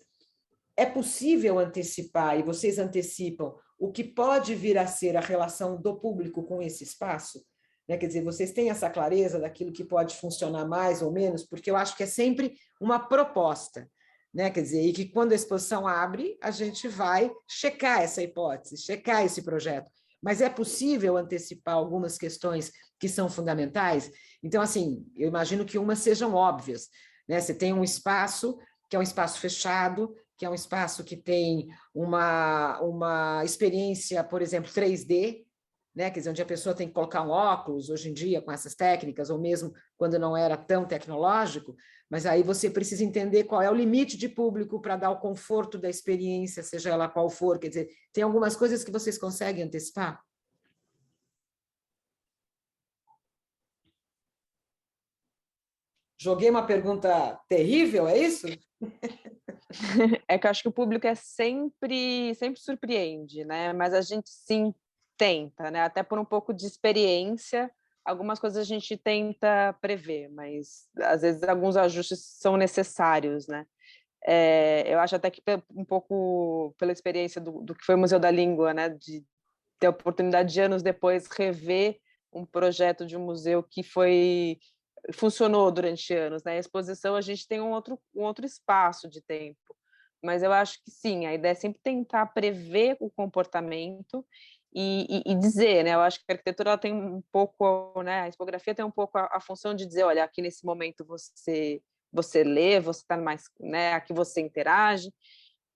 é possível antecipar, e vocês antecipam, o que pode vir a ser a relação do público com esse espaço? Né? Quer dizer, vocês têm essa clareza daquilo que pode funcionar mais ou menos? Porque eu acho que é sempre uma proposta, né? Quer dizer, e que quando a exposição abre, a gente vai checar essa hipótese, checar esse projeto. Mas é possível antecipar algumas questões que são fundamentais? Então, assim, eu imagino que umas sejam óbvias, né? Você tem um espaço que é um espaço fechado, que é um espaço que tem uma experiência, por exemplo, 3D, né? Quer dizer, onde a pessoa tem que colocar um óculos, hoje em dia, com essas técnicas, ou mesmo quando não era tão tecnológico, mas aí você precisa entender qual é o limite de público para dar o conforto da experiência, seja ela qual for. Quer dizer, tem algumas coisas que vocês conseguem antecipar? Joguei uma pergunta terrível, é isso? É que eu acho que o público sempre surpreende, né? Mas a gente sim tenta, né? Até por um pouco de experiência, algumas coisas a gente tenta prever, mas às vezes alguns ajustes são necessários, né? Eu acho até que um pouco pela experiência do que foi o Museu da Língua, né? De ter a oportunidade de anos depois rever um projeto de um museu que funcionou durante anos, né? A exposição, a gente tem um outro espaço de tempo, mas eu acho que sim, a ideia é sempre tentar prever o comportamento e dizer, né? Eu acho que a arquitetura ela tem um pouco, né? A expografia tem um pouco a função de dizer, olha, aqui nesse momento você lê, você está mais, né? Aqui você interage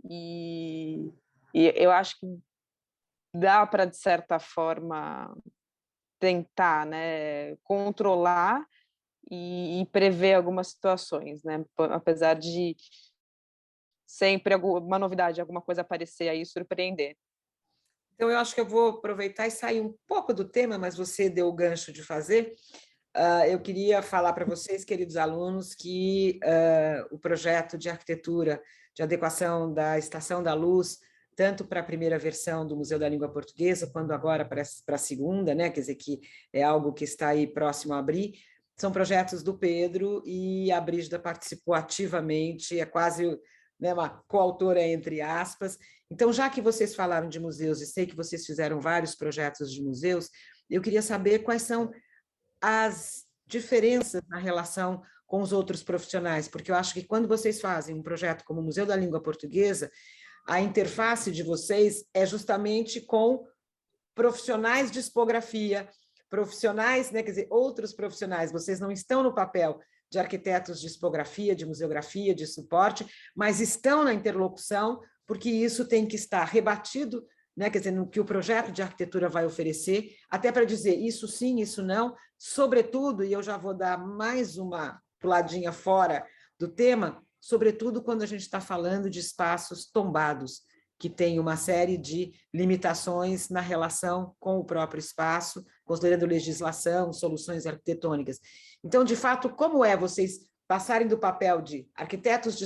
e eu acho que dá para, de certa forma, tentar, né, controlar e prever algumas situações, né? Apesar de sempre alguma novidade, alguma coisa aparecer aí e surpreender. Então, eu acho que eu vou aproveitar e sair um pouco do tema, mas você deu o gancho de fazer. Eu queria falar para vocês, queridos alunos, que o projeto de arquitetura de adequação da Estação da Luz, tanto para a primeira versão do Museu da Língua Portuguesa, quanto agora para a segunda, né? Quer dizer, que é algo que está aí próximo a abrir, são projetos do Pedro e a Brígida participou ativamente, é quase, né, uma coautora, entre aspas. Então, já que vocês falaram de museus e sei que vocês fizeram vários projetos de museus, eu queria saber quais são as diferenças na relação com os outros profissionais, porque eu acho que quando vocês fazem um projeto como o Museu da Língua Portuguesa, a interface de vocês é justamente com profissionais de expografia, profissionais, né, quer dizer, outros profissionais, vocês não estão no papel de arquitetos de expografia, de museografia, de suporte, mas estão na interlocução, porque isso tem que estar rebatido, né, quer dizer, no que o projeto de arquitetura vai oferecer, até para dizer isso sim, isso não, sobretudo, e eu já vou dar mais uma puladinha fora do tema, sobretudo quando a gente está falando de espaços tombados, que tem uma série de limitações na relação com o próprio espaço, considerando legislação, soluções arquitetônicas. Então, de fato, como é vocês passarem do papel de arquitetos de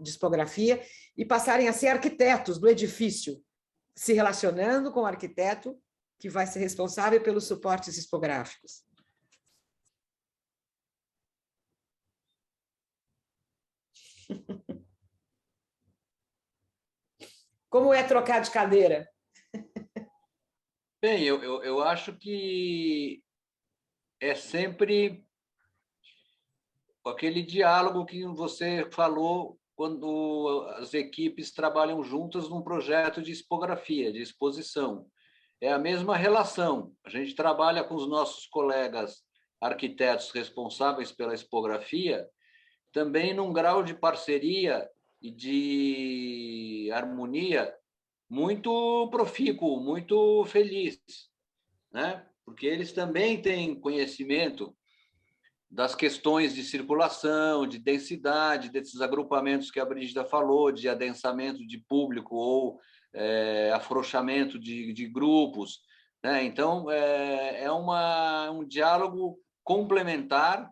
expografia e passarem a ser arquitetos do edifício, se relacionando com o arquiteto que vai ser responsável pelos suportes expográficos? Como é trocar de cadeira? Bem, eu acho que é sempre aquele diálogo que você falou quando as equipes trabalham juntas num projeto de expografia, de exposição. É a mesma relação. A gente trabalha com os nossos colegas arquitetos responsáveis pela expografia, também num grau de parceria e de harmonia muito profícuo, muito feliz, né? Porque eles também têm conhecimento das questões de circulação, de densidade, desses agrupamentos que a Brígida falou, de adensamento de público ou afrouxamento de grupos, né? Então, é um diálogo complementar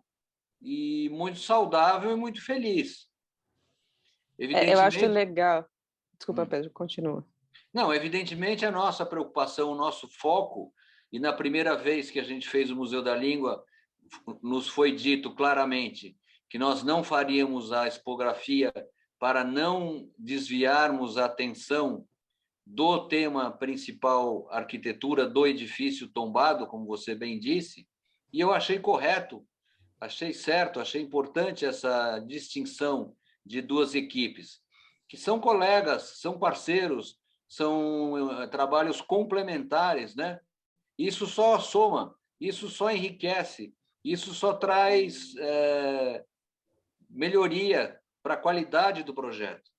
e muito saudável e muito feliz. Eu acho Evidentemente... legal. Desculpa, Pedro, continua. Não, evidentemente a nossa preocupação, o nosso foco, e na primeira vez que a gente fez o Museu da Língua, nos foi dito claramente que nós não faríamos a expografia para não desviarmos a atenção do tema principal, arquitetura do edifício tombado, como você bem disse, e eu achei correto, achei certo, achei importante essa distinção de duas equipes, que são colegas, são parceiros, são trabalhos complementares, né? Isso só soma, isso só enriquece, isso só traz melhoria para a qualidade do projeto.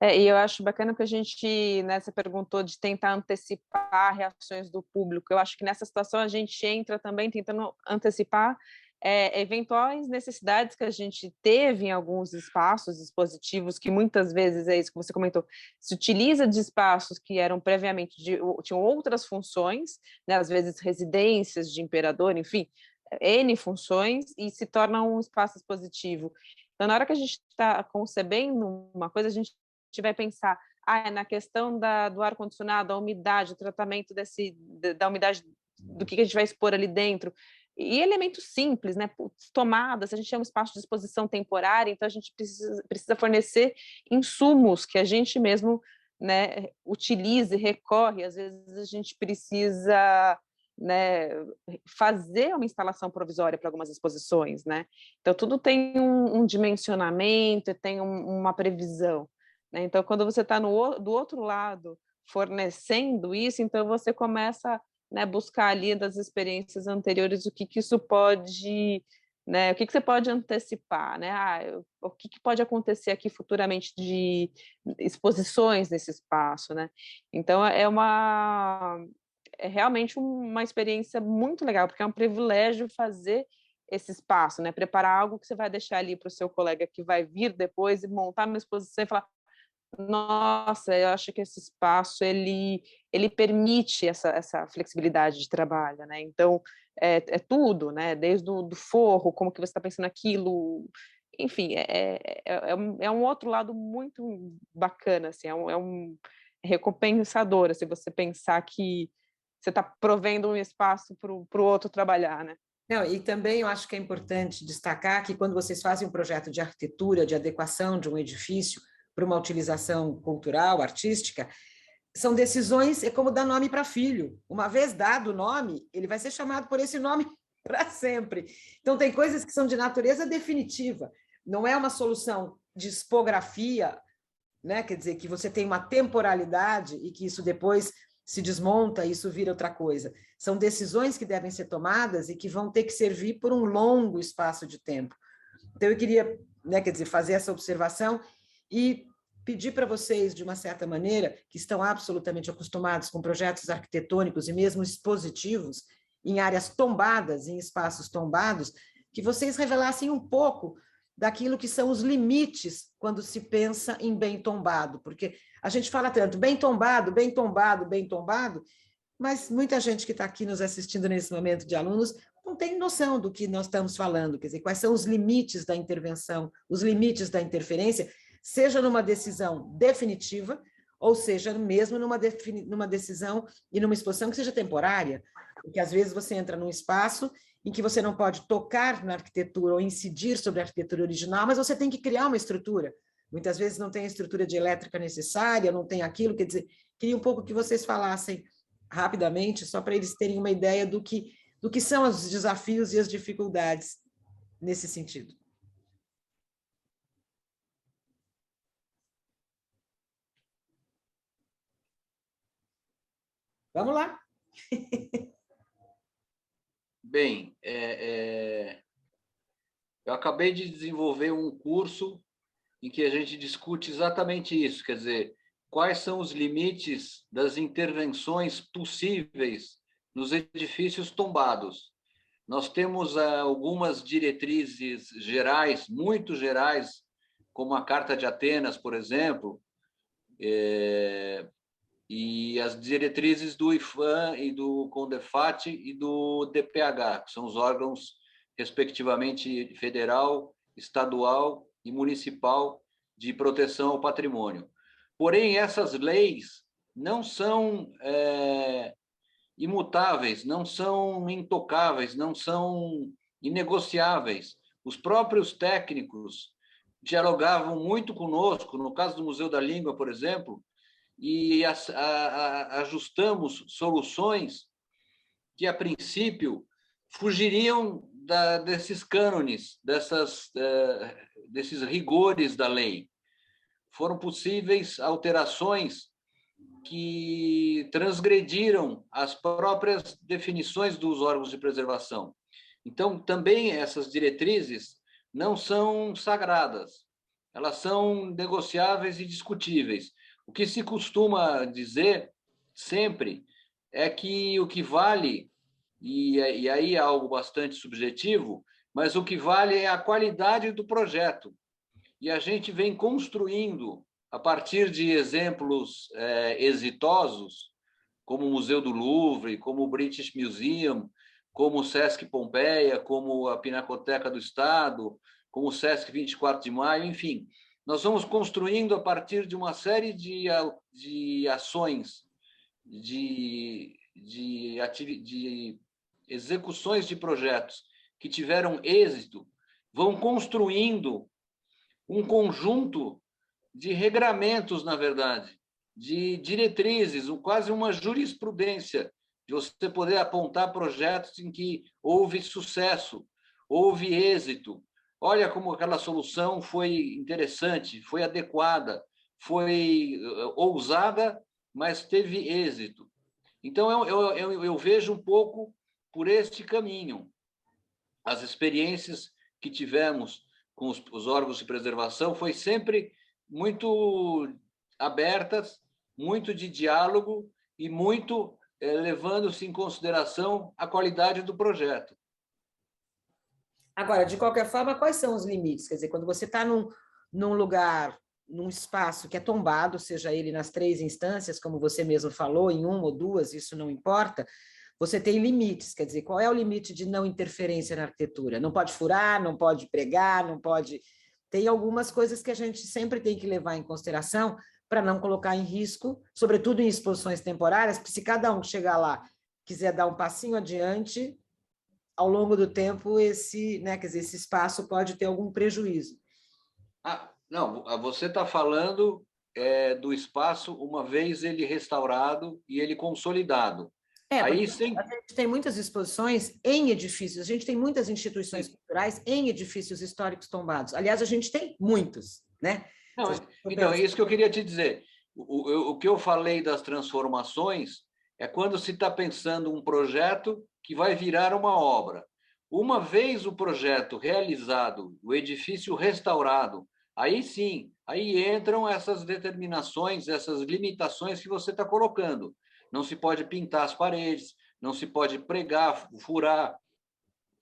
E eu acho bacana que a gente, né, você perguntou de tentar antecipar reações do público. Eu acho que nessa situação a gente entra também tentando antecipar eventuais necessidades que a gente teve em alguns espaços expositivos, que muitas vezes, é isso que você comentou, se utiliza de espaços que eram previamente, tinham outras funções, né, às vezes residências de imperador, enfim, N funções, e se torna um espaço expositivo. Então, na hora que a gente está concebendo uma coisa, a gente vai pensar na questão do ar-condicionado, a umidade, o tratamento da umidade, do que a gente vai expor ali dentro, e elementos simples, né? Tomadas, a gente tem um espaço de exposição temporária, então a gente precisa fornecer insumos que a gente mesmo né, utilize, recorre, às vezes a gente precisa, né, fazer uma instalação provisória para algumas exposições, né? Então, tudo tem um dimensionamento, tem uma previsão, né? Então, quando você está do outro lado fornecendo isso, então você começa, né, buscar ali das experiências anteriores o que isso pode, né, o que você pode antecipar, né? O que pode acontecer aqui futuramente de exposições nesse espaço, né? Então, é realmente uma experiência muito legal, porque é um privilégio fazer esse espaço, né? Preparar algo que você vai deixar ali para o seu colega que vai vir depois e montar uma exposição e falar: nossa, eu acho que esse espaço ele permite essa flexibilidade de trabalho, né? Então é tudo, né? Desde do forro, como que você está pensando aquilo, enfim, é um outro lado muito bacana, assim, é um recompensador, se você pensar que você está provendo um espaço para o outro trabalhar, né? Não, e também eu acho que é importante destacar que quando vocês fazem um projeto de arquitetura, de adequação de um edifício para uma utilização cultural, artística, são decisões, é como dar nome para filho. Uma vez dado o nome, ele vai ser chamado por esse nome para sempre. Então, tem coisas que são de natureza definitiva. Não é uma solução de expografia, né? Quer dizer, que você tem uma temporalidade e que isso depois se desmonta e isso vira outra coisa. São decisões que devem ser tomadas e que vão ter que servir por um longo espaço de tempo. Então, eu queria, né, quer dizer, fazer essa observação e pedir para vocês, de uma certa maneira, que estão absolutamente acostumados com projetos arquitetônicos e mesmo expositivos, em áreas tombadas, em espaços tombados, que vocês revelassem um pouco daquilo que são os limites quando se pensa em bem tombado, porque a gente fala tanto bem tombado, bem tombado, bem tombado, mas muita gente que está aqui nos assistindo nesse momento de alunos não tem noção do que nós estamos falando, quer dizer, quais são os limites da intervenção, os limites da interferência, seja numa decisão definitiva, ou seja, mesmo numa decisão e numa exposição que seja temporária, porque às vezes você entra num espaço em que você não pode tocar na arquitetura ou incidir sobre a arquitetura original, mas você tem que criar uma estrutura. Muitas vezes não tem a estrutura de elétrica necessária, não tem aquilo, quer dizer, queria um pouco que vocês falassem rapidamente, só para eles terem uma ideia do que são os desafios e as dificuldades nesse sentido. Vamos lá. Bem, eu acabei de desenvolver um curso em que a gente discute exatamente isso, quer dizer, quais são os limites das intervenções possíveis nos edifícios tombados. Nós temos algumas diretrizes gerais, muito gerais, como a Carta de Atenas, por exemplo, e as diretrizes do IFAM e do CONDEFAT e do DPH, que são os órgãos, respectivamente, federal, estadual e municipal de proteção ao patrimônio. Porém, essas leis não são imutáveis, não são intocáveis, não são inegociáveis. Os próprios técnicos dialogavam muito conosco, no caso do Museu da Língua, por exemplo, e ajustamos soluções que, a princípio, fugiriam desses cânones, desses rigores da lei. Foram possíveis alterações que transgrediram as próprias definições dos órgãos de preservação. Então, também essas diretrizes não são sagradas, elas são negociáveis e discutíveis. O que se costuma dizer sempre é que o que vale, e aí é algo bastante subjetivo, mas o que vale é a qualidade do projeto. E a gente vem construindo, a partir de exemplos exitosos, como o Museu do Louvre, como o British Museum, como o Sesc Pompeia, como a Pinacoteca do Estado, como o Sesc 24 de Maio, enfim. Nós vamos construindo a partir de uma série de ações, de execuções de projetos que tiveram êxito, vão construindo um conjunto de regramentos, na verdade, de diretrizes, quase uma jurisprudência, de você poder apontar projetos em que houve sucesso, houve êxito. Olha como aquela solução foi interessante, foi adequada, foi ousada, mas teve êxito. Então, eu vejo um pouco por este caminho. As experiências que tivemos com os órgãos de preservação foi sempre muito abertas, muito de diálogo e muito levando-se em consideração a qualidade do projeto. Agora, de qualquer forma, quais são os limites? Quer dizer, quando você está num lugar, num espaço que é tombado, seja ele nas 3 instâncias, como você mesmo falou, em 1 ou 2, isso não importa, você tem limites. Quer dizer, qual é o limite de não interferência na arquitetura? Não pode furar, não pode pregar, não pode... Tem algumas coisas que a gente sempre tem que levar em consideração para não colocar em risco, sobretudo em exposições temporárias, porque se cada um que chegar lá quiser dar um passinho adiante, ao longo do tempo, quer dizer, esse espaço pode ter algum prejuízo. Não, você está falando do espaço uma vez ele restaurado e ele consolidado. Aí sim. A gente tem muitas exposições em edifícios, a gente tem muitas instituições culturais em edifícios históricos tombados. Aliás, a gente tem muitos, né? Não, então, é isso que eu queria te dizer. O que eu falei das transformações é quando se está pensando um projeto que vai virar uma obra. Uma vez o projeto realizado, o edifício restaurado, aí sim, aí entram essas determinações, essas limitações que você está colocando. Não se pode pintar as paredes, não se pode pregar, furar,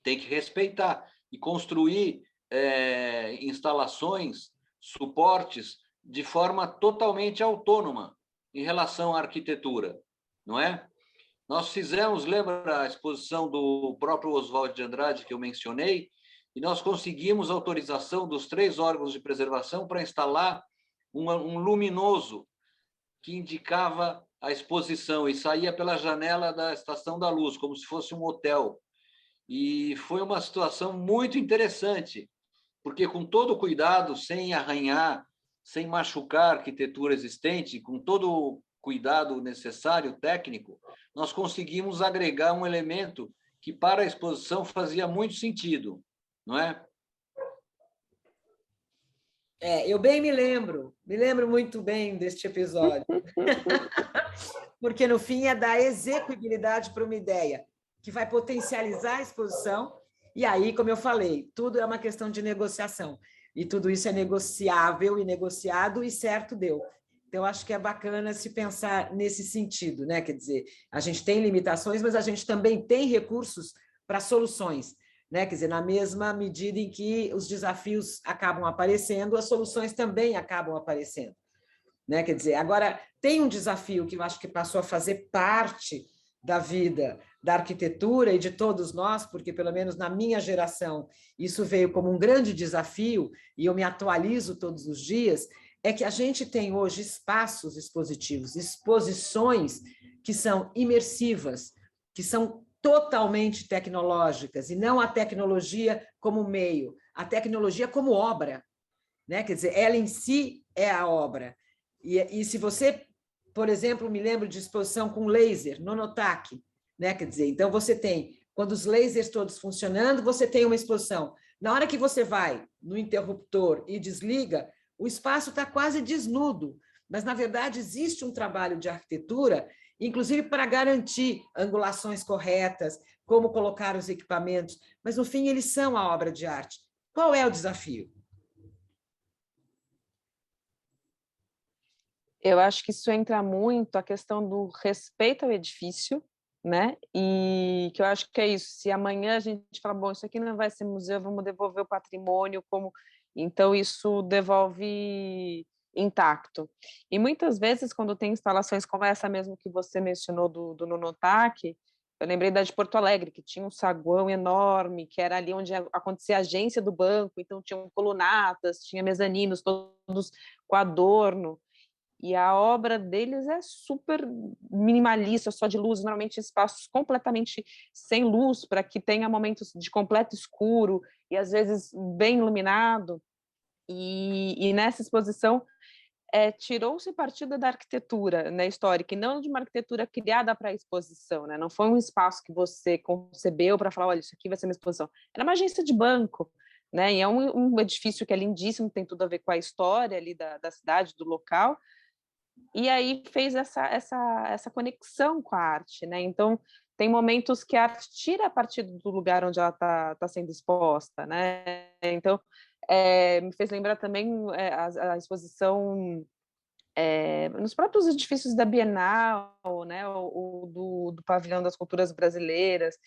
tem que respeitar e construir instalações, suportes de forma totalmente autônoma em relação à arquitetura, não é? Nós fizemos, lembra a exposição do próprio Oswald de Andrade que eu mencionei, e nós conseguimos autorização dos 3 órgãos de preservação para instalar um luminoso que indicava a exposição e saía pela janela da Estação da Luz, como se fosse um hotel. E foi uma situação muito interessante, porque com todo cuidado, sem arranhar, sem machucar a arquitetura existente, com todo o cuidado necessário técnico, nós conseguimos agregar um elemento que para a exposição fazia muito sentido, não é? Eu bem me lembro muito bem deste episódio. Porque, no fim, é dar execuibilidade para uma ideia que vai potencializar a exposição. E aí, como eu falei, tudo é uma questão de negociação. E tudo isso é negociável e negociado, e certo deu. Então, acho que é bacana se pensar nesse sentido, né? Quer dizer, a gente tem limitações, mas a gente também tem recursos para soluções, né? Quer dizer, na mesma medida em que os desafios acabam aparecendo, as soluções também acabam aparecendo, né? Quer dizer, agora tem um desafio que eu acho que passou a fazer parte da vida da arquitetura e de todos nós, porque pelo menos na minha geração isso veio como um grande desafio e eu me atualizo todos os dias, é que a gente tem hoje espaços expositivos, exposições que são imersivas, que são totalmente tecnológicas, e não a tecnologia como meio, a tecnologia como obra, né? Quer dizer, ela em si é a obra. E se você, por exemplo, me lembro de exposição com laser, Nonotac, né? Quer dizer, então você tem, quando os lasers todos funcionando, você tem uma exposição. Na hora que você vai no interruptor e desliga, o espaço está quase desnudo, mas, na verdade, existe um trabalho de arquitetura, inclusive para garantir angulações corretas, como colocar os equipamentos, mas, no fim, eles são a obra de arte. Qual é o desafio? Eu acho que isso entra muito a questão do respeito ao edifício, né? E que eu acho que é isso. Se amanhã a gente fala, bom, isso aqui não vai ser museu, vamos devolver o patrimônio, como então isso devolve intacto. E muitas vezes, quando tem instalações como essa mesmo que você mencionou do Nonotac, eu lembrei da de Porto Alegre, que tinha um saguão enorme, que era ali onde acontecia a agência do banco, então tinham colunatas, tinha mezaninos, todos com adorno. E a obra deles é super minimalista, só de luz, normalmente espaços completamente sem luz, para que tenha momentos de completo escuro e às vezes bem iluminado. E nessa exposição tirou-se partido da arquitetura, né, histórica, e não de uma arquitetura criada para a exposição, né? Não foi um espaço que você concebeu para falar, olha, isso aqui vai ser uma exposição. Era uma agência de banco, né? E é um edifício que é lindíssimo, tem tudo a ver com a história ali da cidade, do local, e aí fez essa conexão com a arte, né? Então, tem momentos que a arte tira a partir do lugar onde ela está sendo exposta, né? Então, me fez lembrar também a exposição nos próprios edifícios da Bienal, né? Do Pavilhão das Culturas Brasileiras,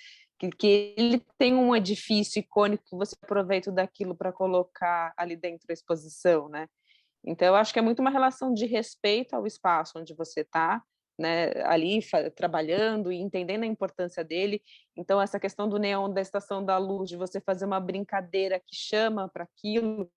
que ele tem um edifício icônico que você aproveita daquilo para colocar ali dentro da exposição, né? Então, eu acho que é muito uma relação de respeito ao espaço onde você está, né, ali trabalhando e entendendo a importância dele. Então, essa questão do neon, da Estação da Luz, de você fazer uma brincadeira que chama para aquilo,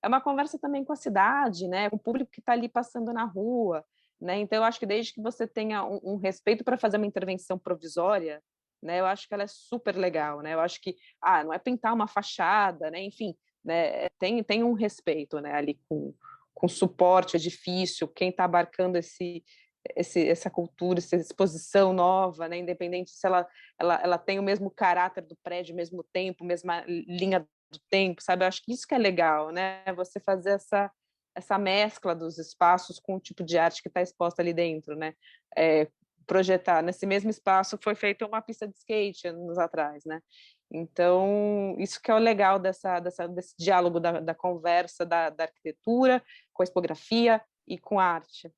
é uma conversa também com a cidade, né, com o público que está ali passando na rua, né? Então, eu acho que desde que você tenha um respeito para fazer uma intervenção provisória, né, eu acho que ela é super legal, né? Eu acho que não é pintar uma fachada, né? Enfim, né, tem um respeito, né, ali com suporte, edifício, quem está abarcando essa cultura, essa exposição nova, né, independente se ela tem o mesmo caráter do prédio, mesmo tempo, mesma linha do tempo, sabe? Eu acho que isso que é legal, né? Você fazer essa mescla dos espaços com o tipo de arte que está exposta ali dentro, né? Projetar nesse mesmo espaço foi feita uma pista de skate anos atrás, né? Então, isso que é o legal desse diálogo da conversa da arquitetura com a expografia e com a arte.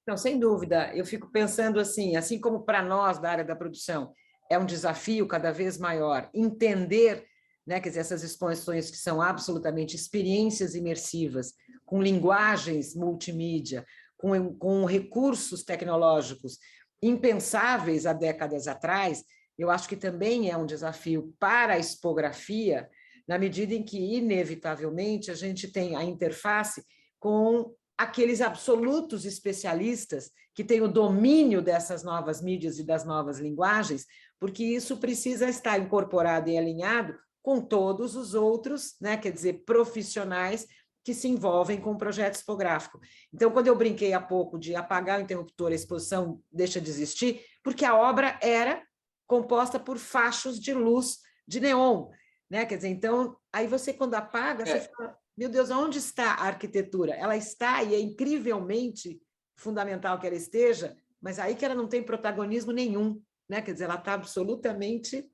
Não, sem dúvida. Eu fico pensando assim como para nós da área da produção é um desafio cada vez maior entender, né, quer dizer, essas exposições que são absolutamente experiências imersivas, com linguagens multimídia, com recursos tecnológicos impensáveis há décadas atrás. Eu acho que também é um desafio para a expografia, na medida em que, inevitavelmente, a gente tem a interface com aqueles absolutos especialistas que têm o domínio dessas novas mídias e das novas linguagens, porque isso precisa estar incorporado e alinhado com todos os outros, né, quer dizer, profissionais que se envolvem com o projeto expográfico. Então, quando eu brinquei há pouco de apagar o interruptor, a exposição deixa de existir, porque a obra era composta por fachos de luz de neon, né? Quer dizer, então, aí você, quando apaga, você fala, meu Deus, onde está a arquitetura? Ela está, e é incrivelmente fundamental que ela esteja, mas aí que ela não tem protagonismo nenhum, né? Quer dizer, ela está absolutamente,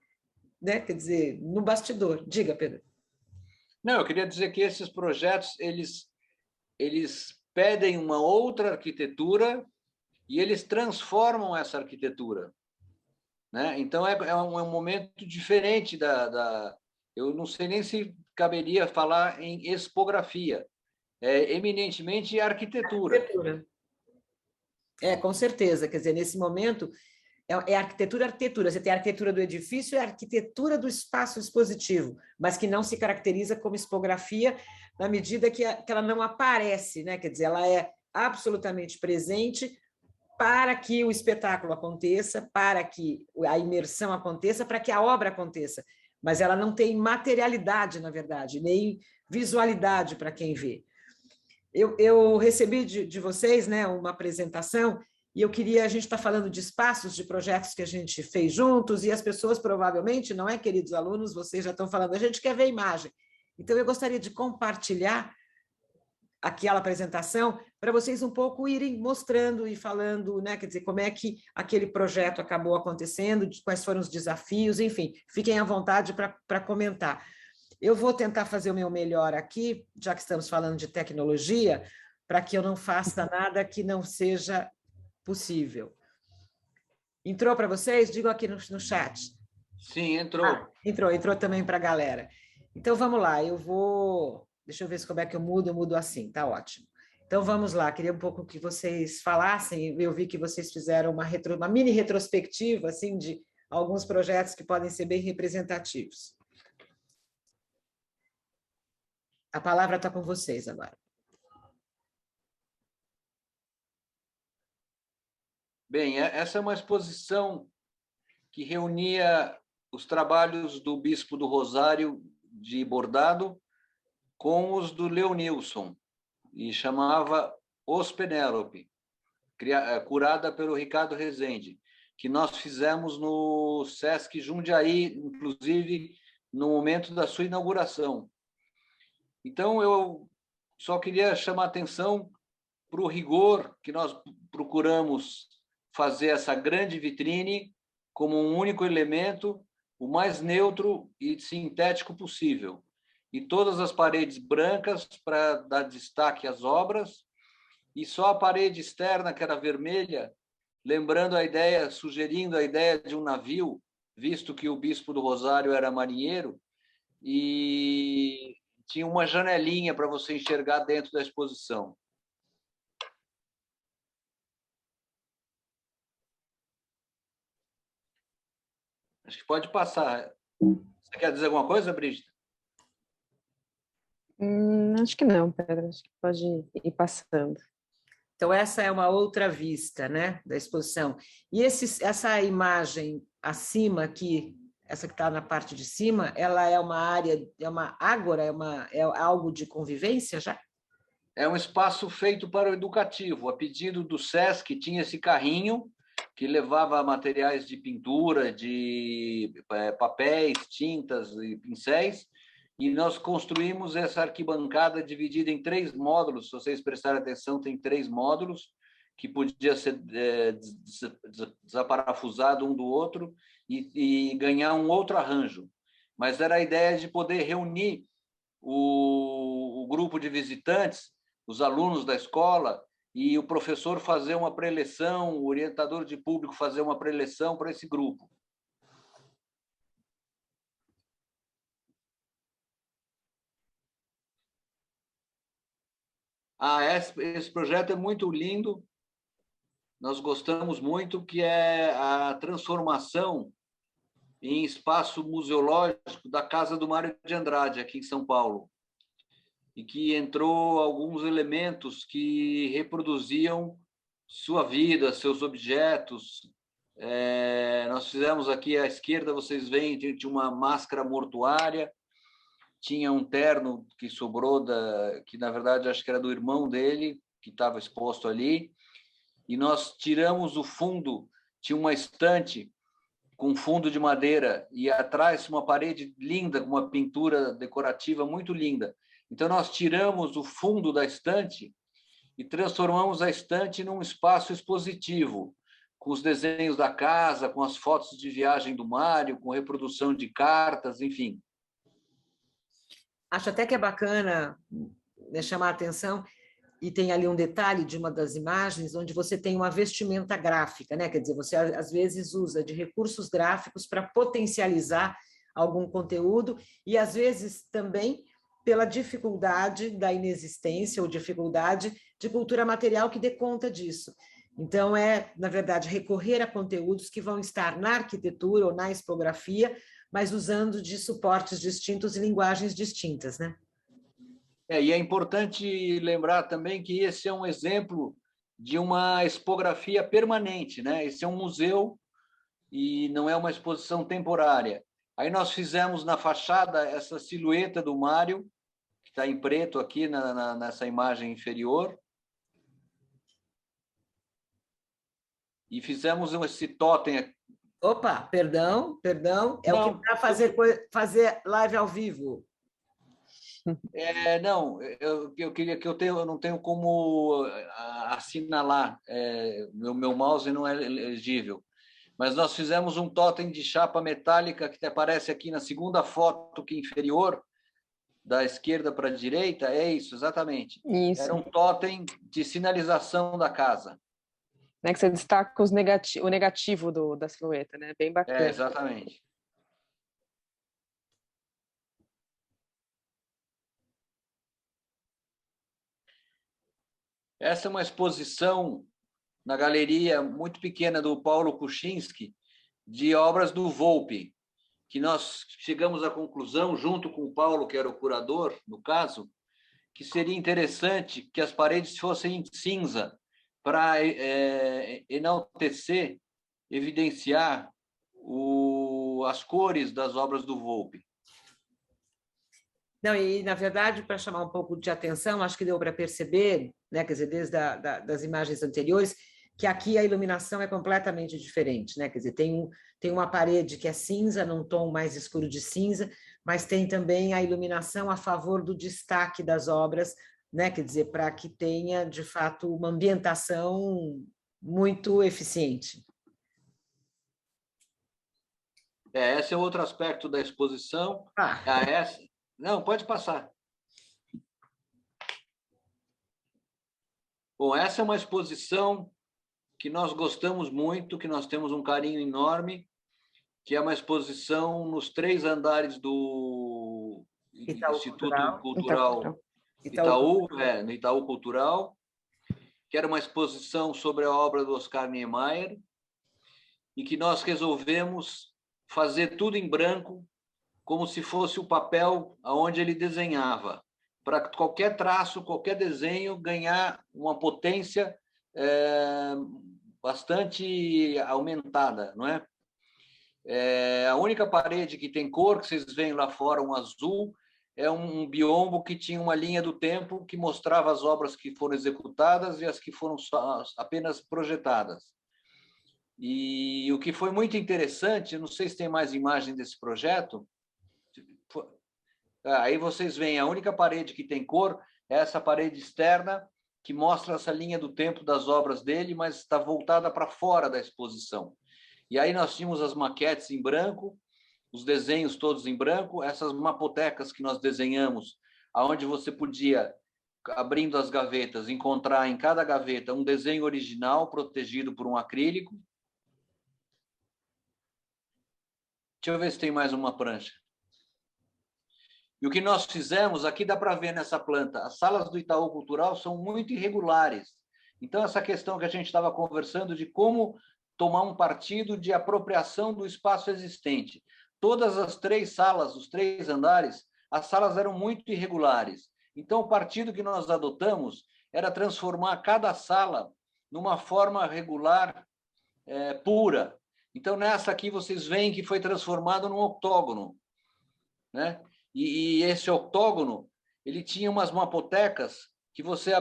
né? Quer dizer, no bastidor. Diga, Pedro. Não, eu queria dizer que esses projetos, eles pedem uma outra arquitetura e eles transformam essa arquitetura, né? Então, é um momento diferente eu não sei nem se caberia falar em expografia, é eminentemente arquitetura. Com certeza. Quer dizer, nesse momento, é arquitetura. Você tem a arquitetura do edifício e a arquitetura do espaço expositivo, mas que não se caracteriza como expografia na medida que ela não aparece, né? Quer dizer, ela é absolutamente presente para que o espetáculo aconteça, para que a imersão aconteça, para que a obra aconteça, mas ela não tem materialidade, na verdade, nem visualidade para quem vê. Eu recebi de vocês, né, uma apresentação, e a gente está falando de espaços, de projetos que a gente fez juntos, e as pessoas provavelmente, não é, queridos alunos, vocês já estão falando, a gente quer ver a imagem. Então, eu gostaria de compartilhar aquela apresentação para vocês um pouco irem mostrando e falando, né, quer dizer, como é que aquele projeto acabou acontecendo, quais foram os desafios, enfim, fiquem à vontade para comentar. Eu vou tentar fazer o meu melhor aqui, já que estamos falando de tecnologia, para que eu não faça nada que não seja possível. Entrou para vocês? Digam aqui no chat. Sim, entrou. Entrou também para a galera. Então, vamos lá, deixa eu ver como é que eu mudo assim, tá ótimo. Então, vamos lá, queria um pouco que vocês falassem, eu vi que vocês fizeram uma mini retrospectiva, assim, de alguns projetos que podem ser bem representativos. A palavra está com vocês agora. Bem, essa é uma exposição que reunia os trabalhos do Bispo do Rosário de Bordado com os do Leonilson, e chamava Os Penélope, curada pelo Ricardo Rezende, que nós fizemos no Sesc Jundiaí, inclusive no momento da sua inauguração. Então, eu só queria chamar a atenção para o rigor que nós procuramos fazer essa grande vitrine como um único elemento, o mais neutro e sintético possível. E todas as paredes brancas para dar destaque às obras, e só a parede externa, que era vermelha, lembrando a ideia, sugerindo a ideia de um navio, visto que o Bispo do Rosário era marinheiro, e tinha uma janelinha para você enxergar dentro da exposição. Acho que pode passar. Você quer dizer alguma coisa, Brígida? Acho que não, Pedro. Acho que pode ir passando. Então, essa é uma outra vista, né, da exposição. E essa imagem acima aqui, essa que está na parte de cima, ela é uma área, é uma ágora, é algo de convivência já? É um espaço feito para o educativo. A pedido do Sesc, tinha esse carrinho que levava materiais de pintura, de papéis, tintas e pincéis, e nós construímos essa arquibancada dividida em 3 módulos. Se vocês prestarem atenção, tem 3 módulos que podia ser desaparafusado um do outro e ganhar um outro arranjo. Mas era a ideia de poder reunir o grupo de visitantes, os alunos da escola, e o professor fazer uma preleção, o orientador de público fazer uma preleção para esse grupo. Esse projeto é muito lindo, nós gostamos muito, que é a transformação em espaço museológico da Casa do Mário de Andrade, aqui em São Paulo, e que entrou alguns elementos que reproduziam sua vida, seus objetos. Nós fizemos aqui à esquerda, vocês veem, tinha uma máscara mortuária, tinha um terno que sobrou, que na verdade acho que era do irmão dele, que estava exposto ali, e nós tiramos o fundo, tinha uma estante com fundo de madeira e atrás uma parede linda, com uma pintura decorativa muito linda. Então nós tiramos o fundo da estante e transformamos a estante num espaço expositivo, com os desenhos da casa, com as fotos de viagem do Mário, com reprodução de cartas, enfim. Acho até que é bacana, né, chamar a atenção, e tem ali um detalhe de uma das imagens, onde você tem uma vestimenta gráfica, né? Quer dizer, você às vezes usa de recursos gráficos para potencializar algum conteúdo, e às vezes também pela dificuldade da inexistência ou dificuldade de cultura material que dê conta disso. Então, na verdade, recorrer a conteúdos que vão estar na arquitetura ou na expografia, mas usando de suportes distintos e linguagens distintas, né? E é importante lembrar também que esse é um exemplo de uma expografia permanente, né? Esse é um museu e não é uma exposição temporária. Aí nós fizemos na fachada essa silhueta do Mário, que está em preto aqui nessa imagem inferior, e fizemos esse totem. Opa, perdão, é não, o que para fazer live ao vivo. Não, eu queria que eu não tenho como assinalar, meu mouse não é legível, mas nós fizemos um totem de chapa metálica que aparece aqui na segunda foto, que é inferior, da esquerda para a direita, é isso, exatamente. Isso. Era um totem de sinalização da casa. Né, que você destaca o negativo da silhueta, né? Bem bacana. Exatamente. Essa é uma exposição na galeria muito pequena do Paulo Kuczynski, de obras do Volpi, que nós chegamos à conclusão, junto com o Paulo, que era o curador, no caso, que seria interessante que as paredes fossem em cinza, para enaltecer, evidenciar as cores das obras do Volpi. Não, e na verdade, para chamar um pouco de atenção, acho que deu para perceber, né, quer dizer, desde das imagens anteriores, que aqui a iluminação é completamente diferente, né? Quer dizer, tem uma parede que é cinza, num tom mais escuro de cinza, mas tem também a iluminação a favor do destaque das obras, né? Quer dizer, para que tenha, de fato, uma ambientação muito eficiente. Esse é outro aspecto da exposição. Não, pode passar. Bom, essa é uma exposição que nós gostamos muito, que nós temos um carinho enorme, que é uma exposição nos 3 andares do Instituto Cultural Itaú, no Itaú Cultural, que era uma exposição sobre a obra do Oscar Niemeyer, e que nós resolvemos fazer tudo em branco, como se fosse o papel aonde ele desenhava, para qualquer traço, qualquer desenho ganhar uma potência bastante aumentada, não é? A única parede que tem cor, que vocês veem lá fora, um azul, é um biombo que tinha uma linha do tempo que mostrava as obras que foram executadas e as que foram apenas projetadas. E o que foi muito interessante, não sei se tem mais imagem desse projeto, aí vocês veem, a única parede que tem cor é essa parede externa, que mostra essa linha do tempo das obras dele, mas está voltada para fora da exposição. E aí nós tínhamos as maquetes em branco, os desenhos todos em branco, essas mapotecas que nós desenhamos, aonde você podia, abrindo as gavetas, encontrar em cada gaveta um desenho original protegido por um acrílico. Deixa eu ver se tem mais uma prancha. E o que nós fizemos, aqui dá para ver nessa planta, as salas do Itaú Cultural são muito irregulares. Então, essa questão que a gente estava conversando de como tomar um partido de apropriação do espaço existente. Todas as 3 salas, os 3 andares, as salas eram muito irregulares. Então, o partido que nós adotamos era transformar cada sala numa forma regular, pura. Então, nessa aqui, vocês veem que foi transformado num octógono, né? E esse octógono, ele tinha umas mapotecas que você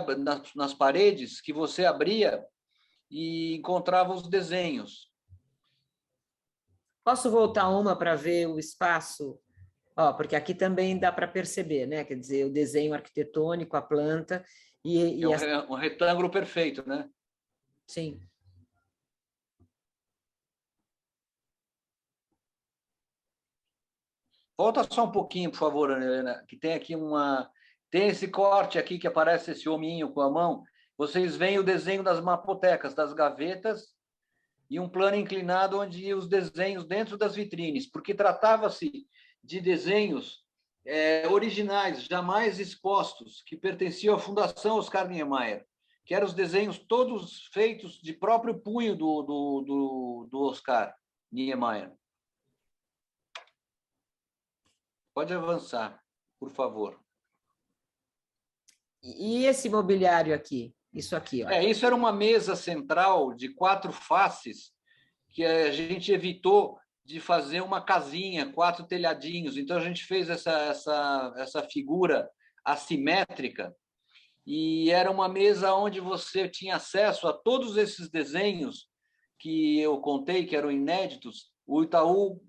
nas paredes que você abria e encontrava os desenhos. Posso voltar uma para ver o espaço? Porque aqui também dá para perceber, né? Quer dizer, o desenho arquitetônico, a planta e um retângulo perfeito, né? Sim. Volta só um pouquinho, por favor, Helena, que tem aqui tem esse corte aqui que aparece esse hominho com a mão. Vocês veem o desenho das mapotecas, das gavetas, e um plano inclinado onde os desenhos dentro das vitrines, porque tratava-se de desenhos originais, jamais expostos, que pertenciam à Fundação Oscar Niemeyer, que eram os desenhos todos feitos de próprio punho do Oscar Niemeyer. Pode avançar, por favor. E esse mobiliário aqui? Isso aqui, olha. Isso era uma mesa central de 4 faces, que a gente evitou de fazer uma casinha, 4 telhadinhos. Então, a gente fez essa figura assimétrica, e era uma mesa onde você tinha acesso a todos esses desenhos que eu contei, que eram inéditos. O Itaú,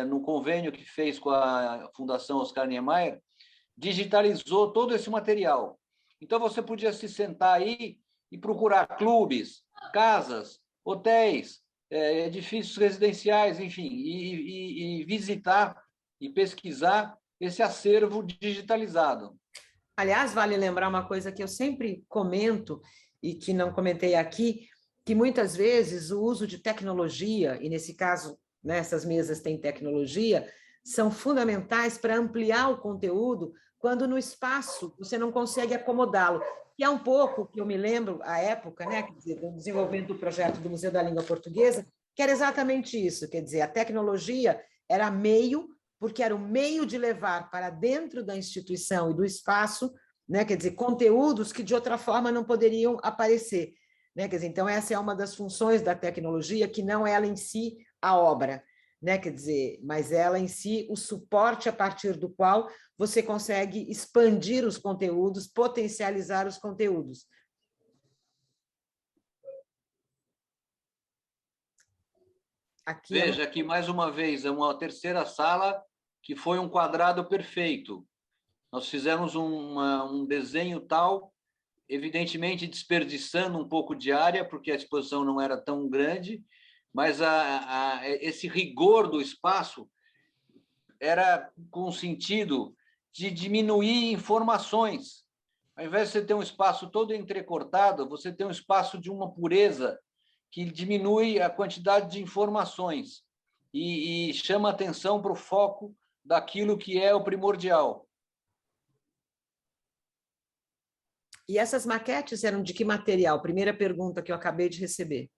no convênio que fez com a Fundação Oscar Niemeyer, digitalizou todo esse material. Então, você podia se sentar aí e procurar clubes, casas, hotéis, edifícios residenciais, enfim, e visitar e pesquisar esse acervo digitalizado. Aliás, vale lembrar uma coisa que eu sempre comento e que não comentei aqui, que muitas vezes o uso de tecnologia, e nesse caso, né, essas mesas têm tecnologia, são fundamentais para ampliar o conteúdo quando no espaço você não consegue acomodá-lo. E é um pouco que eu me lembro, à época, né, quer dizer, do desenvolvimento do projeto do Museu da Língua Portuguesa, que era exatamente isso, quer dizer, a tecnologia era meio, porque era o meio de levar para dentro da instituição e do espaço, né, quer dizer, conteúdos que de outra forma não poderiam aparecer. Né? Quer dizer, então, essa é uma das funções da tecnologia, que não ela em si a obra, né? Quer dizer, mas ela em si o suporte a partir do qual você consegue expandir os conteúdos, potencializar os conteúdos. Aqui Veja aqui, mais uma vez, é uma terceira sala que foi um quadrado perfeito. Nós fizemos um desenho tal, evidentemente desperdiçando um pouco de área, porque a exposição não era tão grande, mas esse rigor do espaço era com o sentido de diminuir informações. Ao invés de você ter um espaço todo entrecortado, você tem um espaço de uma pureza que diminui a quantidade de informações e chama atenção para o foco daquilo que é o primordial. E essas maquetes eram de que material? Primeira pergunta que eu acabei de receber.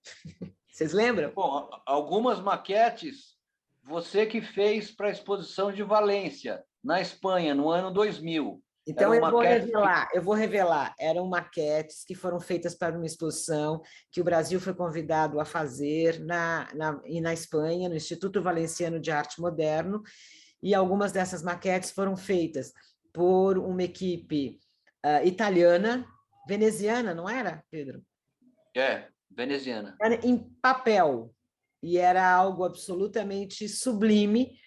Vocês lembram? Bom, algumas maquetes você que fez para a exposição de Valência, na Espanha, no ano 2000. Então, eu vou revelar. Eram maquetes que foram feitas para uma exposição que o Brasil foi convidado a fazer na Espanha, no Instituto Valenciano de Arte Moderno, e algumas dessas maquetes foram feitas por uma equipe italiana, veneziana, não era, Pedro? Veneziana. Era em papel, e era algo absolutamente sublime,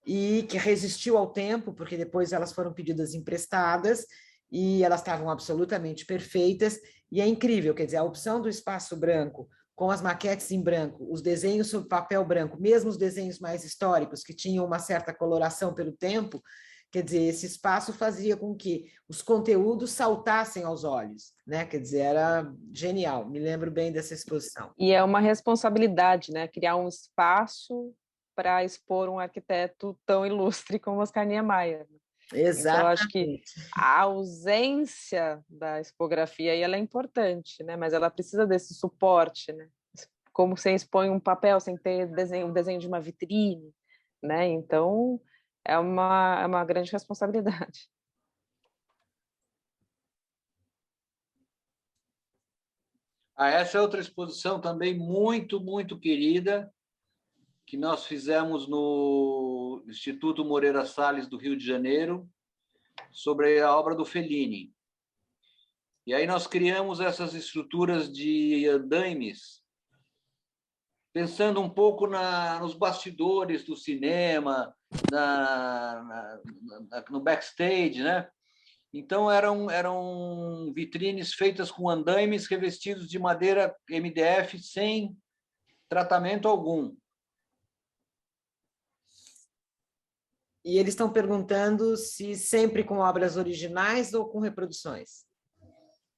e que resistiu ao tempo, porque depois elas foram pedidas emprestadas, e elas estavam absolutamente perfeitas, e é incrível, quer dizer, a opção do espaço branco, com as maquetes em branco, os desenhos sobre papel branco, mesmo os desenhos mais históricos, que tinham uma certa coloração pelo tempo, quer dizer, esse espaço fazia com que os conteúdos saltassem aos olhos, né? Quer dizer, era genial, me lembro bem dessa exposição. E é uma responsabilidade, né? Criar um espaço para expor um arquiteto tão ilustre como Oscar Niemeyer. Exatamente. Então, eu acho que a ausência da expografia aí ela é importante, né? Mas ela precisa desse suporte, né? Como você expõe um papel sem ter um desenho de uma vitrine, né? Então, é uma grande responsabilidade. Essa é outra exposição também muito, muito querida, que nós fizemos no Instituto Moreira Salles, do Rio de Janeiro, sobre a obra do Fellini. E aí nós criamos essas estruturas de andaimes, pensando um pouco nos bastidores do cinema, no backstage, né? Então, eram vitrines feitas com andaimes revestidos de madeira MDF sem tratamento algum. E eles estão perguntando se sempre com obras originais ou com reproduções.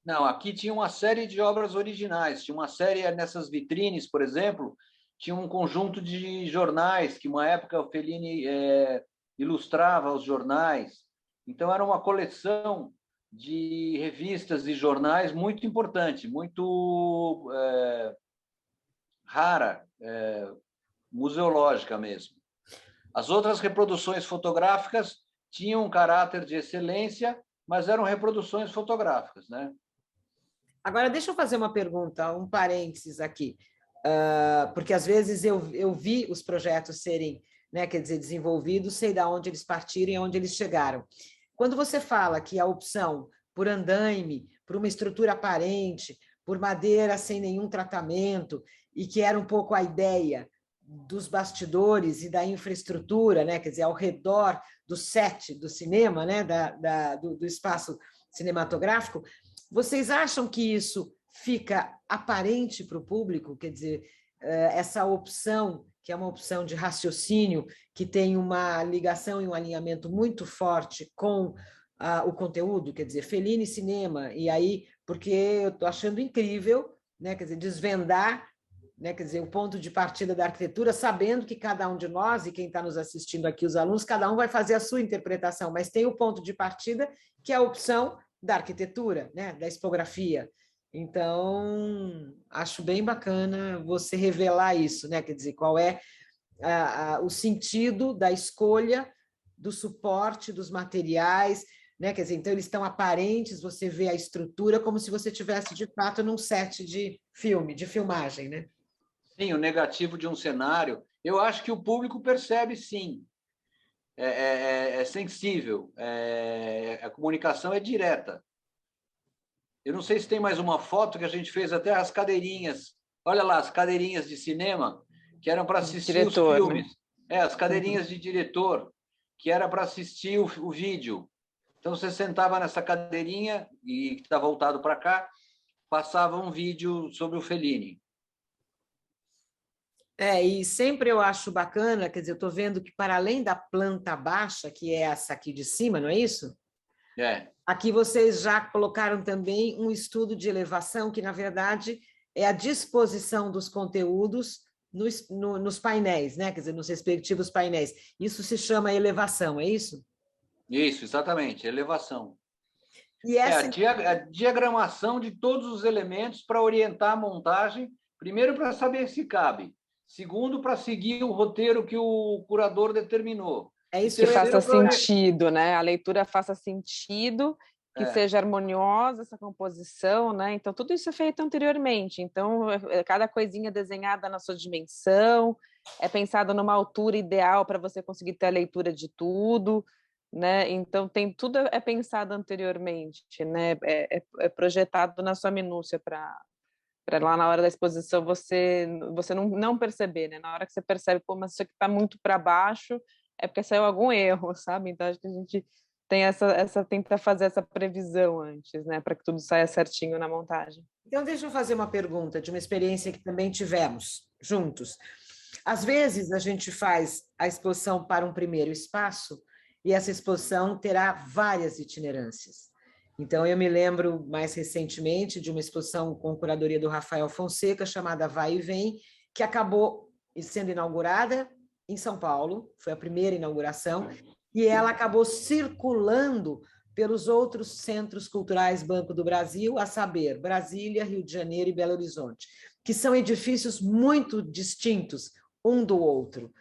Não, aqui tinha uma série de obras originais. Tinha uma série nessas vitrines, por exemplo, tinha um conjunto de jornais, que uma época o Fellini ilustrava os jornais. Então, era uma coleção de revistas e jornais muito importante, muito rara, museológica mesmo. As outras reproduções fotográficas tinham um caráter de excelência, mas eram reproduções fotográficas, né? Agora, deixa eu fazer uma pergunta, um parênteses aqui, porque às vezes eu vi os projetos serem, né, quer dizer, desenvolvidos, sei de onde eles partiram e onde eles chegaram. Quando você fala que a opção por andaime, por uma estrutura aparente, por madeira sem nenhum tratamento, e que era um pouco a ideia dos bastidores e da infraestrutura, né, quer dizer, ao redor do set do cinema, né, do espaço cinematográfico, vocês acham que isso fica aparente para o público? Quer dizer, essa opção, que é uma opção de raciocínio, que tem uma ligação e um alinhamento muito forte com o conteúdo, quer dizer, Fellini cinema, e aí, porque eu estou achando incrível, né, quer dizer, desvendar, né, quer dizer, o ponto de partida da arquitetura, sabendo que cada um de nós, e quem está nos assistindo aqui, os alunos, cada um vai fazer a sua interpretação, mas tem o ponto de partida, que é a opção da arquitetura, né, da expografia. Então, acho bem bacana você revelar isso, né, quer dizer, qual é o sentido da escolha do suporte, dos materiais, né, quer dizer, então eles estão aparentes, você vê a estrutura como se você tivesse, de fato, num set de filme, de filmagem, né? Sim, o negativo de um cenário. Eu acho que o público percebe, sim. é sensível, a comunicação é direta. Eu não sei se tem mais uma foto que a gente fez até as cadeirinhas. Olha lá, as cadeirinhas de cinema, que eram para assistir Diretor, os filmes. né? As cadeirinhas de diretor, que era para assistir o vídeo. Então, você sentava nessa cadeirinha, e que está voltado para cá, passava um vídeo sobre o Fellini. E sempre eu acho bacana, quer dizer, eu estou vendo que para além da planta baixa, que é essa aqui de cima, não é isso? Aqui vocês já colocaram também um estudo de elevação, que na verdade é a disposição dos conteúdos nos painéis, né? Quer dizer, nos respectivos painéis. Isso se chama elevação, é isso? Isso, exatamente, elevação. E essa... a diagramação de todos os elementos para orientar a montagem, primeiro para saber se cabe, segundo para seguir o roteiro que o curador determinou. É isso que faça sentido, né? A leitura faça sentido, que seja harmoniosa essa composição, né? Então, tudo isso é feito anteriormente. Então, cada coisinha desenhada na sua dimensão, é pensado numa altura ideal para você conseguir ter a leitura de tudo, né? Então, tudo é pensado anteriormente, né? É projetado na sua minúcia para lá na hora da exposição você não perceber, né? Na hora que você percebe, pô, mas isso aqui está muito para baixo, é porque saiu algum erro, sabe? Então, acho que a gente tem tenta fazer essa previsão antes, né? Para que tudo saia certinho na montagem. Então, deixa eu fazer uma pergunta de uma experiência que também tivemos juntos. Às vezes, a gente faz a exposição para um primeiro espaço e essa exposição terá várias itinerâncias. Então, eu me lembro mais recentemente de uma exposição com curadoria do Rafael Fonseca, chamada Vai e Vem, que acabou sendo inaugurada em São Paulo, foi a primeira inauguração, e ela acabou circulando pelos outros centros culturais Banco do Brasil, a saber, Brasília, Rio de Janeiro e Belo Horizonte, que são edifícios muito distintos um do outro.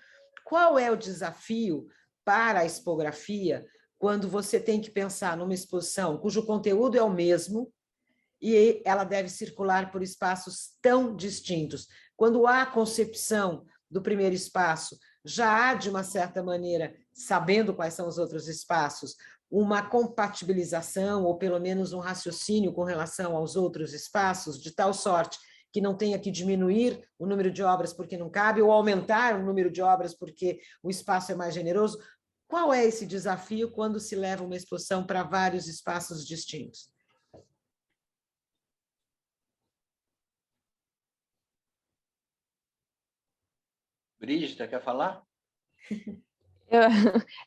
Qual é o desafio para a expografia quando você tem que pensar numa exposição cujo conteúdo é o mesmo e ela deve circular por espaços tão distintos? Quando há a concepção do primeiro espaço, já há, de uma certa maneira, sabendo quais são os outros espaços, uma compatibilização, ou pelo menos um raciocínio com relação aos outros espaços, de tal sorte que não tenha que diminuir o número de obras porque não cabe, ou aumentar o número de obras porque o espaço é mais generoso. Qual é esse desafio quando se leva uma exposição para vários espaços distintos? Brígida, quer falar?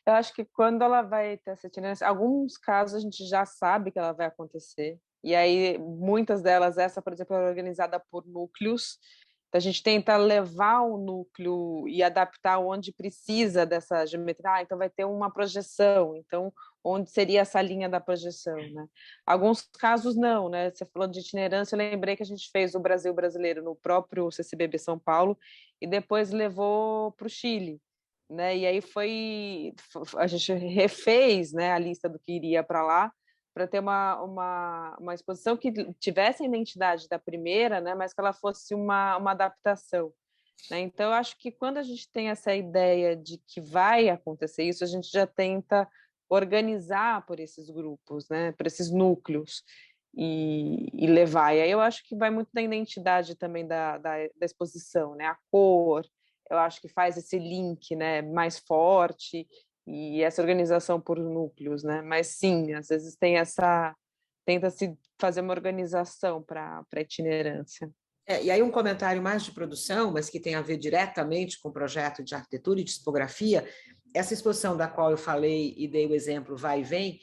Eu acho que quando ela vai ter essa itinerância, alguns casos a gente já sabe que ela vai acontecer, e aí muitas delas, essa, por exemplo, é organizada por núcleos, então a gente tenta levar o núcleo e adaptar onde precisa dessa geometria. Então vai ter uma projeção, então onde seria essa linha da projeção, né? Alguns casos não, né? Você falou de itinerância, eu lembrei que a gente fez o Brasil Brasileiro no próprio CCBB São Paulo e depois levou para o Chile, né? E aí a gente refez, né, a lista do que iria para lá, para ter uma exposição que tivesse a identidade da primeira, né, mas que ela fosse uma adaptação, né? Então, eu acho que quando a gente tem essa ideia de que vai acontecer isso, a gente já tenta organizar por esses grupos, né, por esses núcleos, e levar. E aí eu acho que vai muito da identidade também da exposição, né? A cor, eu acho que faz esse link, né, mais forte, e essa organização por núcleos, né? Mas sim, às vezes tenta-se fazer uma organização para a itinerância. E aí um comentário mais de produção, mas que tem a ver diretamente com o projeto de arquitetura e de tipografia. Essa exposição da qual eu falei e dei o exemplo Vai e Vem,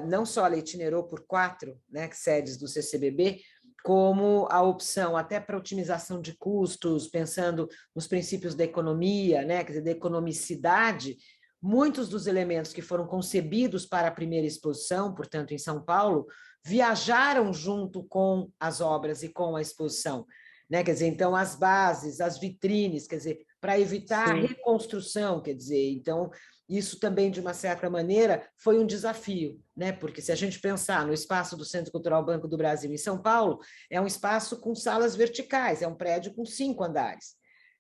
não só ela itinerou por 4, né, sedes do CCBB, como a opção até para otimização de custos, pensando nos princípios da economia, né, quer dizer, da economicidade. Muitos dos elementos que foram concebidos para a primeira exposição, portanto, em São Paulo, viajaram junto com as obras e com a exposição, né? Quer dizer, então, as bases, as vitrines, quer dizer, para evitar a reconstrução, quer dizer, então, isso também, de uma certa maneira, foi um desafio, né? Porque se a gente pensar no espaço do Centro Cultural Banco do Brasil em São Paulo, é um espaço com salas verticais, é um prédio com 5 andares.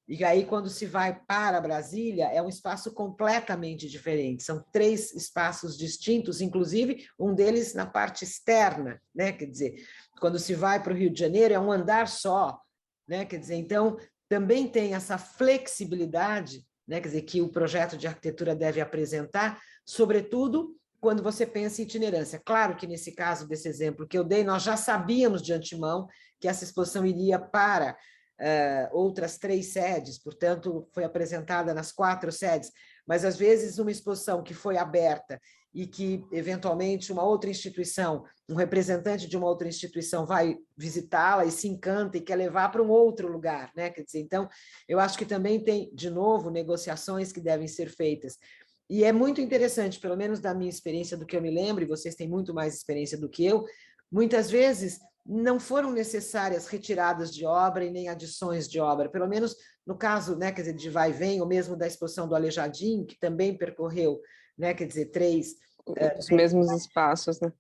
E aí, quando se vai para Brasília, é um espaço completamente diferente. São 3 espaços distintos, inclusive um deles na parte externa, né? Quer dizer, quando se vai para o Rio de Janeiro, é um andar só, né? Quer dizer, então, também tem essa flexibilidade, né? Quer dizer, que o projeto de arquitetura deve apresentar, sobretudo quando você pensa em itinerância. Claro que nesse caso desse exemplo que eu dei, nós já sabíamos de antemão que essa exposição iria para outras 3 sedes, portanto, foi apresentada nas 4 sedes, mas às vezes uma exposição que foi aberta e que, eventualmente, uma outra instituição, um representante de uma outra instituição vai visitá-la e se encanta e quer levar para um outro lugar, né? Quer dizer, então, eu acho que também tem, de novo, negociações que devem ser feitas. E é muito interessante, pelo menos da minha experiência, do que eu me lembro, e vocês têm muito mais experiência do que eu, muitas vezes não foram necessárias retiradas de obra e nem adições de obra, pelo menos no caso, né, quer dizer, de vai e vem, ou mesmo da exposição do Aleijadinho, que também percorreu, né, quer dizer, 3... Os mesmos espaços, né?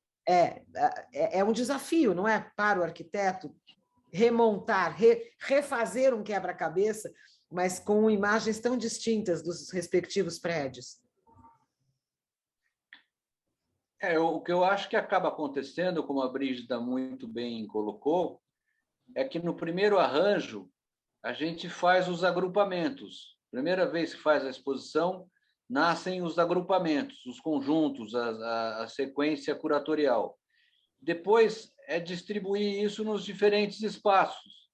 É um desafio, não é? Para o arquiteto remontar, refazer um quebra-cabeça, mas com imagens tão distintas dos respectivos prédios. O que eu acho que acaba acontecendo, como a Brígida muito bem colocou, é que no primeiro arranjo a gente faz os agrupamentos. Primeira vez que faz a exposição, nascem os agrupamentos, os conjuntos, a sequência curatorial. Depois é distribuir isso nos diferentes espaços.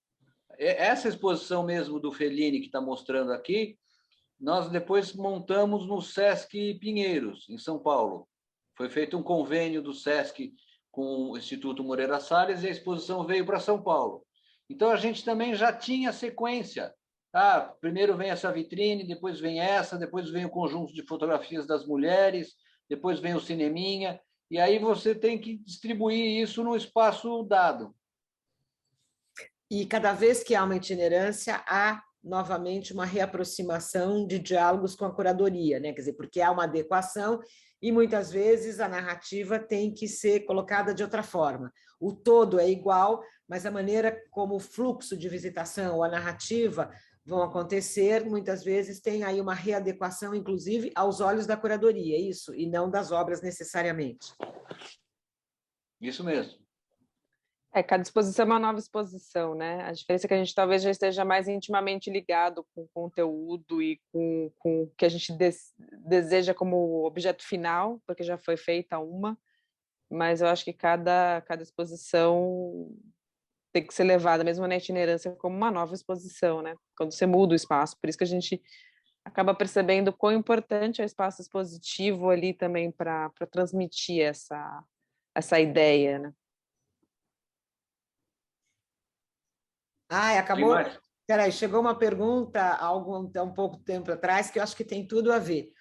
Essa exposição mesmo do Fellini que está mostrando aqui, nós depois montamos no Sesc Pinheiros, em São Paulo. Foi feito um convênio do Sesc com o Instituto Moreira Salles e a exposição veio para São Paulo. Então, a gente também já tinha sequência. Primeiro vem essa vitrine, depois vem essa, depois vem o conjunto de fotografias das mulheres, depois vem o cineminha, e aí você tem que distribuir isso no espaço dado. E cada vez que há uma itinerância, há novamente uma reaproximação de diálogos com a curadoria, né? Quer dizer, porque há uma adequação e muitas vezes a narrativa tem que ser colocada de outra forma. O todo é igual, mas a maneira como o fluxo de visitação ou a narrativa vão acontecer, muitas vezes tem aí uma readequação, inclusive, aos olhos da curadoria, isso, e não das obras necessariamente. Isso mesmo. Cada exposição é uma nova exposição, né? A diferença é que a gente talvez já esteja mais intimamente ligado com o conteúdo e com o que a gente deseja como objeto final, porque já foi feita uma, mas eu acho que cada exposição tem que ser levada, mesmo na itinerância, como uma nova exposição, né? Quando você muda o espaço. Por isso que a gente acaba percebendo quão importante é o espaço expositivo ali também para transmitir essa ideia, né? Acabou. Peraí, chegou uma pergunta há um pouco tempo atrás que eu acho que tem tudo a ver.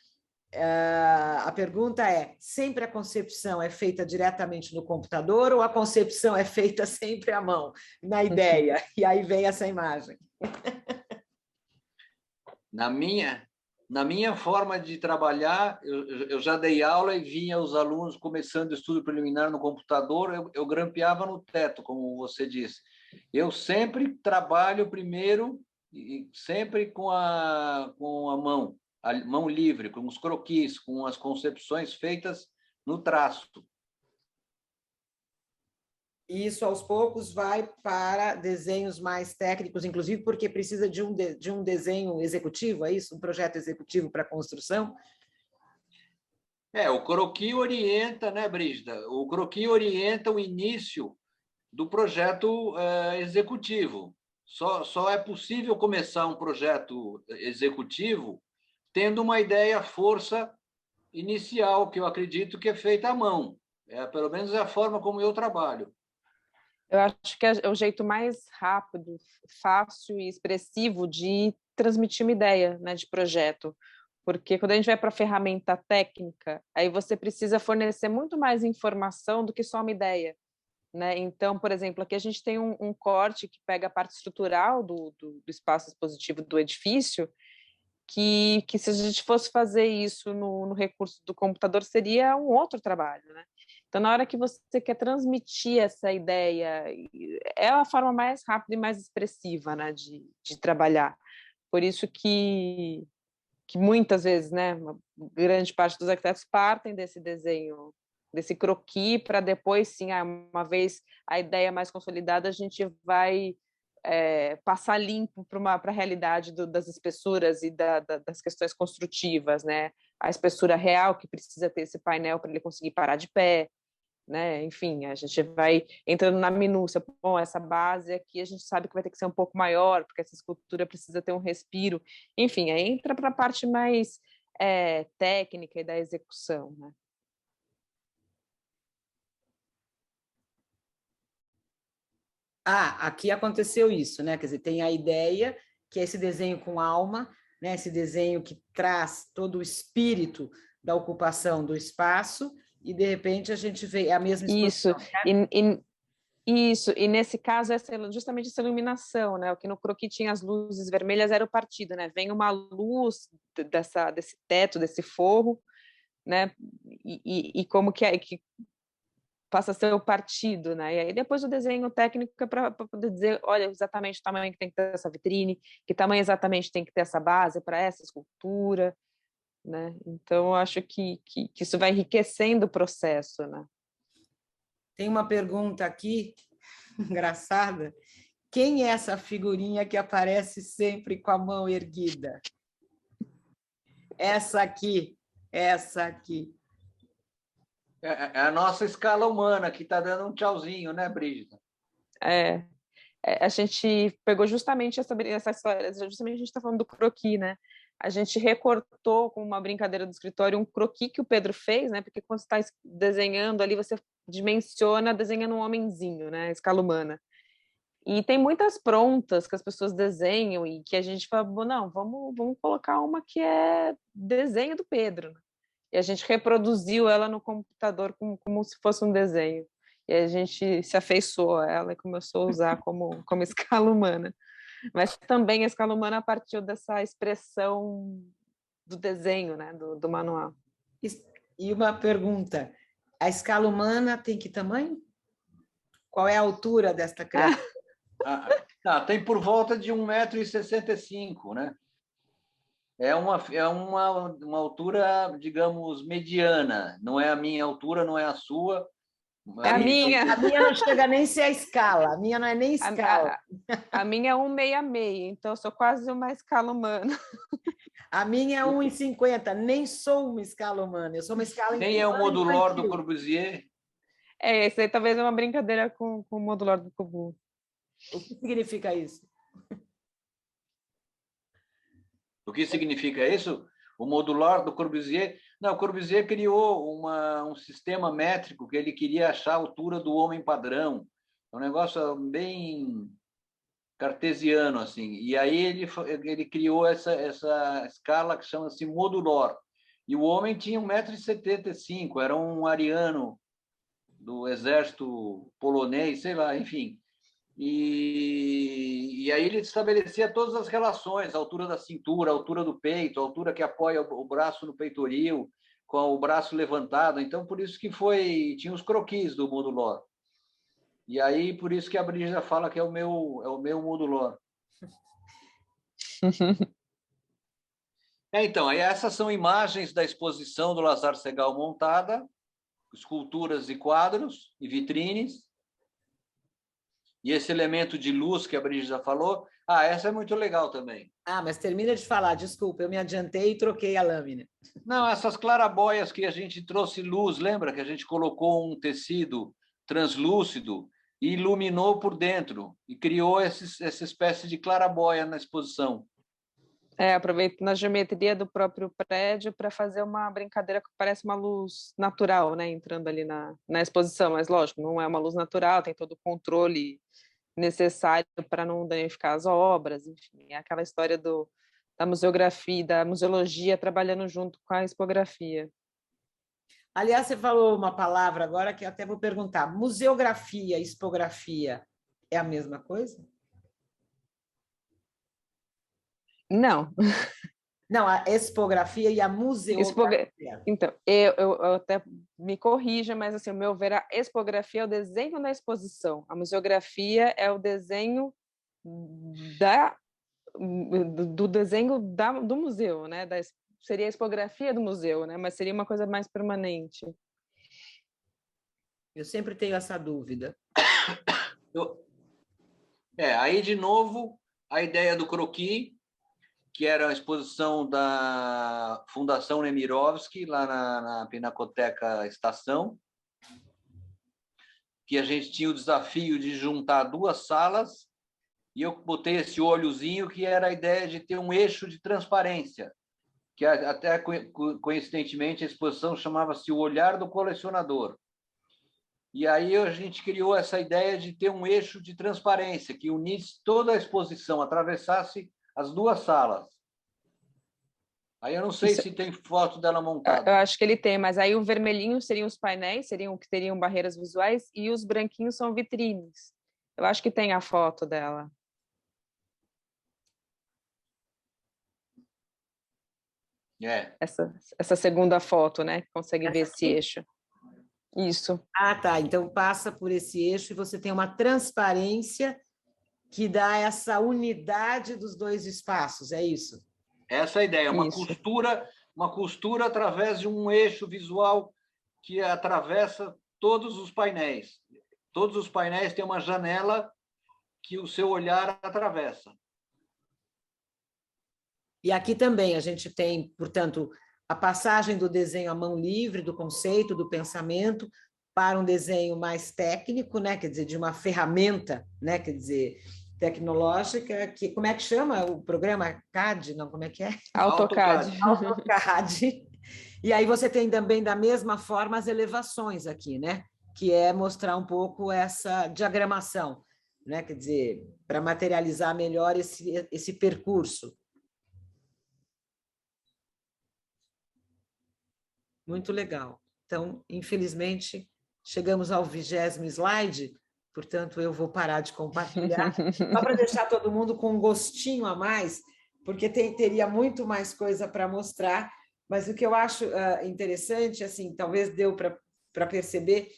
A pergunta é: sempre a concepção é feita diretamente no computador ou a concepção é feita sempre à mão, na ideia? E aí vem essa imagem. Na minha forma de trabalhar, eu já dei aula e vinha os alunos começando o estudo preliminar no computador, eu grampeava no teto, como você disse. Eu sempre trabalho primeiro, e sempre com a mão livre, com os croquis, com as concepções feitas no traço. E isso, aos poucos, vai para desenhos mais técnicos, inclusive porque precisa de um desenho executivo, é isso? Um projeto executivo para construção? O croquis orienta, né, Brígida? O croquis orienta o início do projeto executivo. Só é possível começar um projeto executivo tendo uma ideia força inicial, que eu acredito que é feita à mão. Pelo menos é a forma como eu trabalho. Eu acho que é o jeito mais rápido, fácil e expressivo de transmitir uma ideia, né, de projeto. Porque quando a gente vai para a ferramenta técnica, aí você precisa fornecer muito mais informação do que só uma ideia, né? Então, por exemplo, aqui a gente tem um corte que pega a parte estrutural do espaço expositivo do edifício, que se a gente fosse fazer isso no recurso do computador, seria um outro trabalho, né? Então, na hora que você quer transmitir essa ideia, é a forma mais rápida e mais expressiva, né, de trabalhar. Por isso que muitas vezes, né, uma grande parte dos arquitetos partem desse desenho, desse croquis, para depois, sim, uma vez a ideia mais consolidada, a gente vai passar limpo para a realidade das espessuras e das questões construtivas, né? A espessura real, que precisa ter esse painel para ele conseguir parar de pé, né? Enfim, a gente vai entrando na minúcia. Bom, essa base aqui a gente sabe que vai ter que ser um pouco maior, porque essa escultura precisa ter um respiro. Enfim, aí entra para a parte mais técnica e da execução, né? Ah, aqui aconteceu isso, né? Quer dizer, tem a ideia, que é esse desenho com alma, né? Esse desenho que traz todo o espírito da ocupação do espaço, e de repente a gente vê a mesma Isso, exposição, né? Isso, e nesse caso, justamente essa iluminação, né? O que no croquis tinha as luzes vermelhas era o partido, né? Vem uma luz desse teto, desse forro, né? E como que passa a ser o partido, né? E aí depois o desenho técnico é para poder dizer, olha, exatamente o tamanho que tem que ter essa vitrine, que tamanho exatamente tem que ter essa base para essa escultura, né? Então, eu acho que isso vai enriquecendo o processo, né? Tem uma pergunta aqui, engraçada. Quem é essa figurinha que aparece sempre com a mão erguida? Essa aqui, essa aqui. É a nossa escala humana que está dando um tchauzinho, né, Brígida? A gente pegou justamente essa história, justamente a gente está falando do croquis, né? A gente recortou com uma brincadeira do escritório um croquis que o Pedro fez, né? Porque quando você está desenhando ali, você dimensiona desenhando um homenzinho, né? A escala humana. E tem muitas prontas que as pessoas desenham e que a gente fala, não, vamos colocar uma que é desenho do Pedro. E a gente reproduziu ela no computador como se fosse um desenho. E a gente se afeiçoou a ela e começou a usar como escala humana. Mas também a escala humana partiu dessa expressão do desenho, né, do manual. E uma pergunta: a escala humana tem que tamanho? Qual é a altura desta criatura? Tem por volta de 1,65 m, né? É uma altura, digamos, mediana. Não é a minha altura, não é a sua. É a minha. A minha não chega nem a ser a escala. A minha não é nem escala. A minha é 1,66, então eu sou quase uma escala humana. A minha é 1,50, nem sou uma escala humana. Eu sou uma escala Nem é o modular do Corbusier. Esse aí talvez é uma brincadeira com o modular do Corbusier. O que significa isso? O que significa isso? O modular do Corbusier. Não, o Corbusier criou um sistema métrico que ele queria achar a altura do homem padrão. É um negócio bem cartesiano, assim. E aí ele criou essa escala que chama-se modular. E o homem tinha 1,75 m, era um ariano do exército polonês, sei lá, enfim. E aí ele estabelecia todas as relações, a altura da cintura, a altura do peito, a altura que apoia o braço no peitoril, com o braço levantado. Então, por isso que tinha os croquis do modular. E aí, por isso que a Brígida fala que é o meu modular. Então, aí essas são imagens da exposição do Lazar Segal montada, esculturas e quadros e vitrines. E esse elemento de luz que a Brígida falou, essa é muito legal também. Mas termina de falar, desculpa, eu me adiantei e troquei a lâmina. Não, essas clarabóias que a gente trouxe luz, lembra que a gente colocou um tecido translúcido e iluminou por dentro e criou essa espécie de clarabóia na exposição. Aproveito na geometria do próprio prédio para fazer uma brincadeira que parece uma luz natural, né, entrando ali na exposição, mas lógico, não é uma luz natural, tem todo o controle necessário para não danificar as obras, enfim, é aquela história da museografia, da museologia trabalhando junto com a expografia. Aliás, você falou uma palavra agora que eu até vou perguntar: museografia e expografia é a mesma coisa? Não. Não, a expografia e a museografia. Então, eu até me corrija, mas assim, o meu ver, a expografia é o desenho da exposição, a museografia é o desenho do desenho do museu, né? Seria a expografia do museu, né? Mas seria uma coisa mais permanente. Eu sempre tenho essa dúvida. Aí, de novo, a ideia do croquis, que era a exposição da Fundação Nemirovsky, lá na Pinacoteca Estação, que a gente tinha o desafio de juntar 2 salas, e eu botei esse olhozinho, que era a ideia de ter um eixo de transparência, que até coincidentemente a exposição chamava-se O Olhar do Colecionador. E aí a gente criou essa ideia de ter um eixo de transparência, que unisse toda a exposição, atravessasse as 2 salas. Aí eu não sei se tem foto dela montada. Eu acho que ele tem, mas aí o vermelhinho seriam os painéis, que teriam barreiras visuais, e os branquinhos são vitrines. Eu acho que tem a foto dela. Essa segunda foto, né? Consegue ver esse eixo. Isso. Ah, tá. Então passa por esse eixo e você tem uma transparência que dá essa unidade dos 2 espaços, é isso? Essa é a ideia, uma costura através de um eixo visual que atravessa todos os painéis. Todos os painéis têm uma janela que o seu olhar atravessa. E aqui também a gente tem, portanto, a passagem do desenho à mão livre, do conceito, do pensamento, para um desenho mais técnico, né? Quer dizer, de uma ferramenta, né? Quer dizer, tecnológica, que como é que chama o programa? CAD? Não, como é que é? AutoCAD. AutoCAD. E aí você tem também, da mesma forma, as elevações aqui, né? Que é mostrar um pouco essa diagramação, né? Quer dizer, para materializar melhor esse percurso. Muito legal. Então, infelizmente, chegamos ao 20º slide, portanto, eu vou parar de compartilhar, só para deixar todo mundo com um gostinho a mais, porque teria muito mais coisa para mostrar, mas o que eu acho interessante, assim, talvez deu para perceber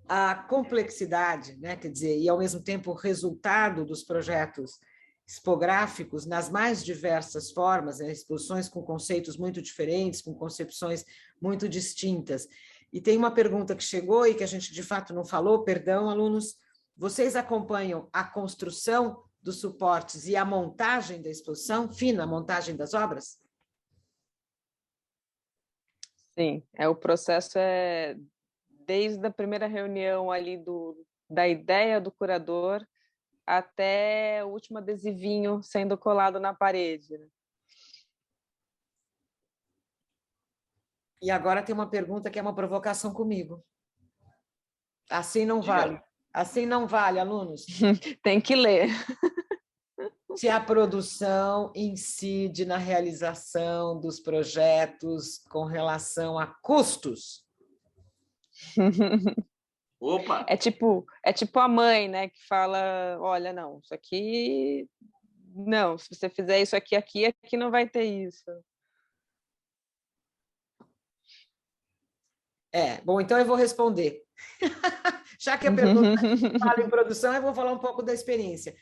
a complexidade, né? Quer dizer, e ao mesmo tempo o resultado dos projetos expográficos nas mais diversas formas, né? Exposições com conceitos muito diferentes, com concepções muito distintas. E tem uma pergunta que chegou e que a gente de fato não falou, perdão, alunos, vocês acompanham a construção dos suportes e a montagem da exposição, fina, a montagem das obras? Sim, o processo desde a primeira reunião ali da ideia do curador até o último adesivinho sendo colado na parede. E agora tem uma pergunta que é uma provocação comigo. Assim não vale. Assim não vale, alunos. Tem que ler. Se a produção incide na realização dos projetos com relação a custos. Opa! É tipo a mãe, né, que fala, olha, não, isso aqui, não, se você fizer isso aqui não vai ter isso. Bom, então eu vou responder. Já que a pergunta fala em produção, eu vou falar um pouco da experiência.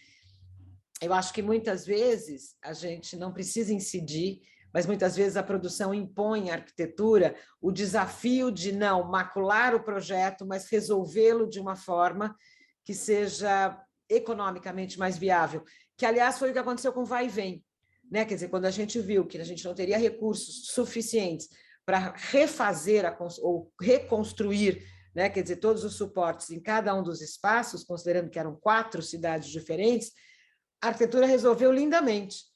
Eu acho que muitas vezes a gente não precisa incidir, mas muitas vezes a produção impõe à arquitetura o desafio de não macular o projeto, mas resolvê-lo de uma forma que seja economicamente mais viável, que, aliás, foi o que aconteceu com o Vai e Vem, né? Quer dizer, quando a gente viu que a gente não teria recursos suficientes para refazer ou reconstruir, né? Quer dizer, todos os suportes em cada um dos espaços, considerando que eram 4 cidades diferentes, a arquitetura resolveu lindamente.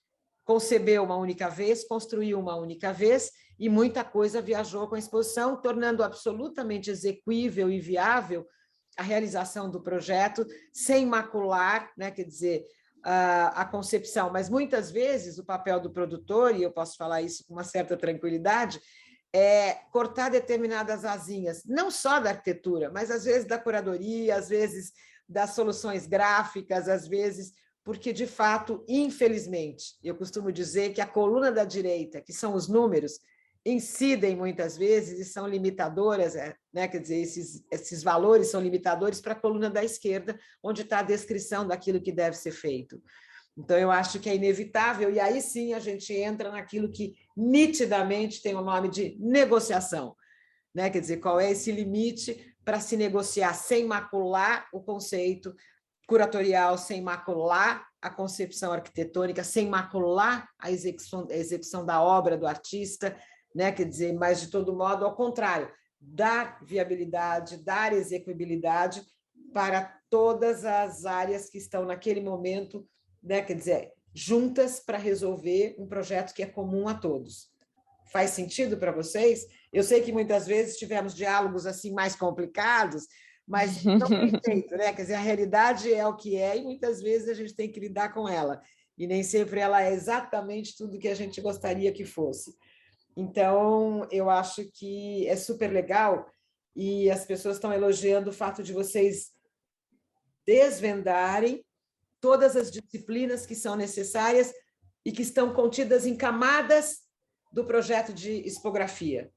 Concebeu uma única vez, construiu uma única vez, e muita coisa viajou com a exposição, tornando absolutamente exequível e viável a realização do projeto, sem macular, né? Quer dizer, a concepção. Mas muitas vezes o papel do produtor, e eu posso falar isso com uma certa tranquilidade, é cortar determinadas asinhas, não só da arquitetura, mas às vezes da curadoria, às vezes das soluções gráficas, às vezes, porque, de fato, infelizmente, eu costumo dizer que a coluna da direita, que são os números, incidem muitas vezes e são limitadoras, né? Quer dizer, esses valores são limitadores para a coluna da esquerda, onde está a descrição daquilo que deve ser feito. Então, eu acho que é inevitável, e aí sim a gente entra naquilo que nitidamente tem o nome de negociação, né? Quer dizer, qual é esse limite para se negociar sem macular o conceito curatorial, sem macular a concepção arquitetônica, sem macular a execução da obra do artista, né? Quer dizer, mas de todo modo, ao contrário, dar viabilidade, dar execuibilidade para todas as áreas que estão naquele momento, né? Quer dizer, juntas para resolver um projeto que é comum a todos. Faz sentido para vocês? Eu sei que muitas vezes tivemos diálogos assim mais complicados, mas não tem jeito, né? Quer dizer, a realidade é o que é e muitas vezes a gente tem que lidar com ela. E nem sempre ela é exatamente tudo que a gente gostaria que fosse. Então, eu acho que é super legal e as pessoas estão elogiando o fato de vocês desvendarem todas as disciplinas que são necessárias e que estão contidas em camadas do projeto de expografia,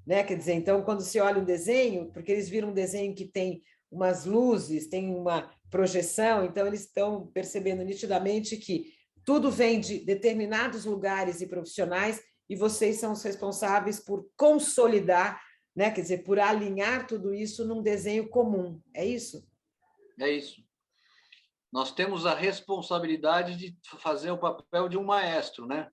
né? Quer dizer, então, quando se olha um desenho, porque eles viram um desenho que tem umas luzes, tem uma projeção, então eles estão percebendo nitidamente que tudo vem de determinados lugares e profissionais e vocês são os responsáveis por consolidar, né? Quer dizer, por alinhar tudo isso num desenho comum. É isso? É isso. Nós temos a responsabilidade de fazer o papel de um maestro, né?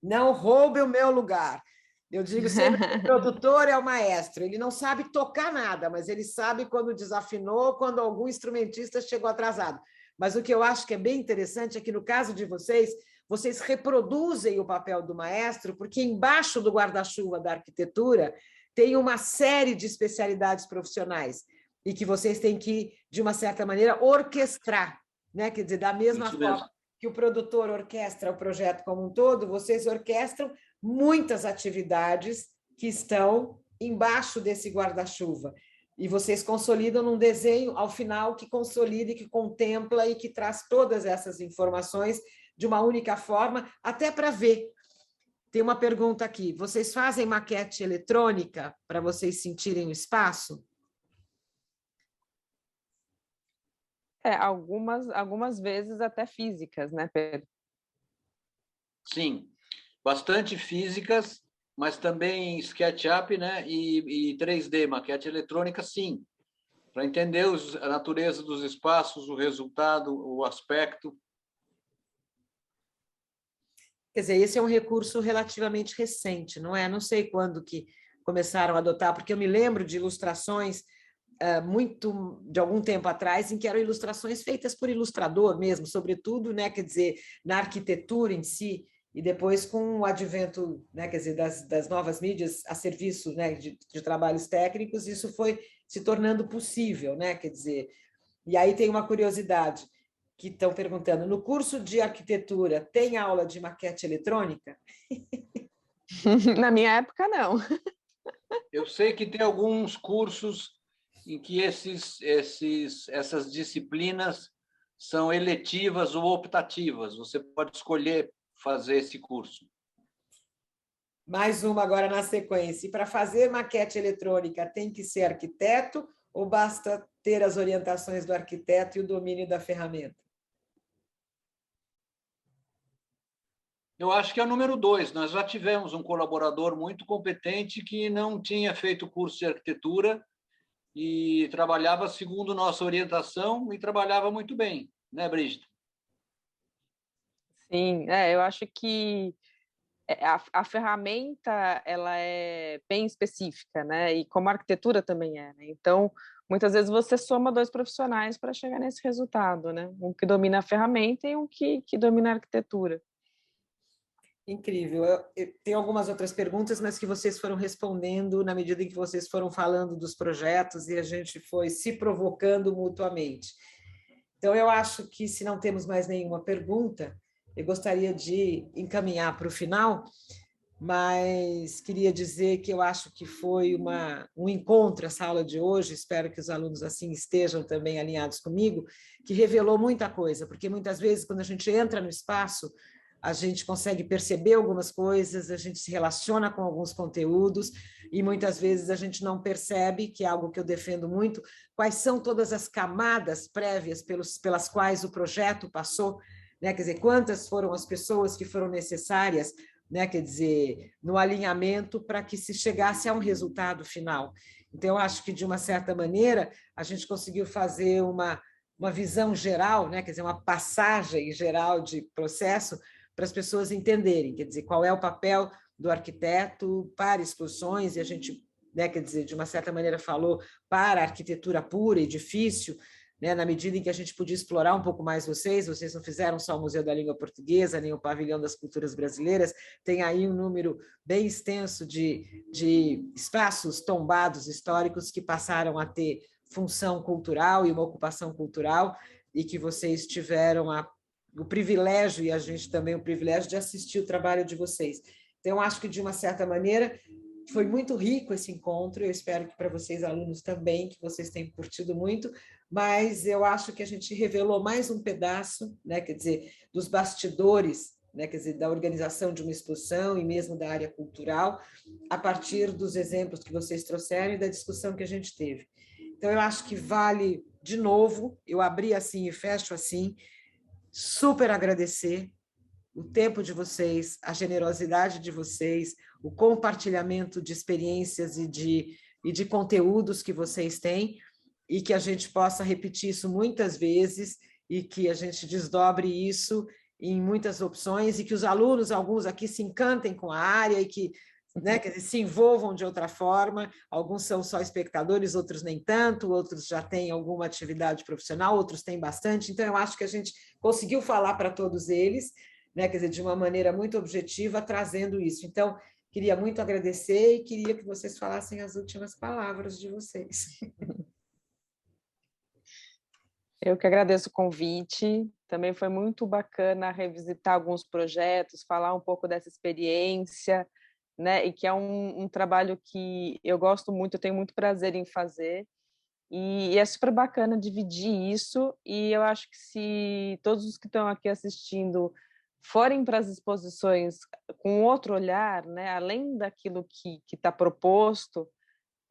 Não roube o meu lugar. Eu digo sempre que o produtor é o maestro. Ele não sabe tocar nada, mas ele sabe quando desafinou, quando algum instrumentista chegou atrasado. Mas o que eu acho que é bem interessante é que, no caso de vocês, vocês reproduzem o papel do maestro, porque embaixo do guarda-chuva da arquitetura tem uma série de especialidades profissionais e que vocês têm que, de uma certa maneira, orquestrar, né? Quer dizer, da mesma forma que o produtor orquestra o projeto como um todo, vocês orquestram muitas atividades que estão embaixo desse guarda-chuva. E vocês consolidam num desenho, ao final, que consolida e que contempla e que traz todas essas informações de uma única forma, até para ver. Tem uma pergunta aqui. Vocês fazem maquete eletrônica para vocês sentirem o espaço? Algumas vezes até físicas, né, Pedro? Sim, bastante físicas, mas também SketchUp, né? E 3D, maquete eletrônica, sim, para entender a natureza dos espaços, o resultado, o aspecto. Quer dizer, esse é um recurso relativamente recente, não é? Não sei quando que começaram a adotar, porque eu me lembro de ilustrações muito de algum tempo atrás, em que eram ilustrações feitas por ilustrador mesmo, sobretudo, né, quer dizer, na arquitetura em si, e depois com o advento, né, quer dizer, das novas mídias a serviço, né, de trabalhos técnicos, isso foi se tornando possível, né, quer dizer, e aí tem uma curiosidade, que estão perguntando, no curso de arquitetura tem aula de maquete eletrônica? Na minha época, não. Eu sei que tem alguns cursos em que essas disciplinas são eletivas ou optativas. Você pode escolher fazer esse curso. Mais uma agora na sequência. E para fazer maquete eletrônica, tem que ser arquiteto ou basta ter as orientações do arquiteto e o domínio da ferramenta? Eu acho que é o número 2. Nós já tivemos um colaborador muito competente que não tinha feito curso de arquitetura e trabalhava segundo nossa orientação e trabalhava muito bem, né, Brígida? Sim, eu acho que a ferramenta ela é bem específica, né? E como a arquitetura também é, né? Então, muitas vezes você soma dois profissionais para chegar nesse resultado, né? Um que domina a ferramenta e um que domina a arquitetura. Incrível. Eu tenho algumas outras perguntas, mas que vocês foram respondendo na medida em que vocês foram falando dos projetos e a gente foi se provocando mutuamente. Então, eu acho que, se não temos mais nenhuma pergunta, eu gostaria de encaminhar para o final, mas queria dizer que eu acho que foi um encontro, essa aula de hoje, espero que os alunos assim estejam também alinhados comigo, que revelou muita coisa, porque muitas vezes, quando a gente entra no espaço, a gente consegue perceber algumas coisas, a gente se relaciona com alguns conteúdos e muitas vezes a gente não percebe, que é algo que eu defendo muito, quais são todas as camadas prévias pelas quais o projeto passou, né? Quer dizer, quantas foram as pessoas que foram necessárias, né? Quer dizer, no alinhamento para que se chegasse a um resultado final. Então, eu acho que, de uma certa maneira, a gente conseguiu fazer uma visão geral, né? Quer dizer, uma passagem geral de processo para as pessoas entenderem, quer dizer, qual é o papel do arquiteto para exposições, e a gente, né, quer dizer, de uma certa maneira falou para a arquitetura pura e difícil, né, na medida em que a gente podia explorar um pouco mais vocês não fizeram só o Museu da Língua Portuguesa, nem o Pavilhão das Culturas Brasileiras, tem aí um número bem extenso de espaços tombados históricos que passaram a ter função cultural e uma ocupação cultural, e que vocês tiveram o privilégio, e a gente também o privilégio, de assistir o trabalho de vocês. Então, eu acho que, de uma certa maneira, foi muito rico esse encontro, eu espero que para vocês, alunos, também, que vocês tenham curtido muito, mas eu acho que a gente revelou mais um pedaço, né, quer dizer, dos bastidores, né, quer dizer, da organização de uma exposição e mesmo da área cultural, a partir dos exemplos que vocês trouxeram e da discussão que a gente teve. Então, eu acho que vale, de novo, eu abri assim e fecho assim, super agradecer o tempo de vocês, a generosidade de vocês, o compartilhamento de experiências e de conteúdos que vocês têm, e que a gente possa repetir isso muitas vezes e que a gente desdobre isso em muitas opções, e que os alunos, alguns aqui, se encantem com a área e que, né, quer dizer, se envolvam de outra forma. Alguns são só espectadores, outros nem tanto, outros já têm alguma atividade profissional, outros têm bastante. Então, eu acho que a gente conseguiu falar para todos eles, né, quer dizer, de uma maneira muito objetiva, trazendo isso. Então, queria muito agradecer e queria que vocês falassem as últimas palavras de vocês. Eu que agradeço o convite, também foi muito bacana revisitar alguns projetos, falar um pouco dessa experiência, né, e que é um trabalho que eu gosto muito, eu tenho muito prazer em fazer, e é super bacana dividir isso, e eu acho que, se todos os que estão aqui assistindo forem para as exposições com outro olhar, né, além daquilo que está proposto,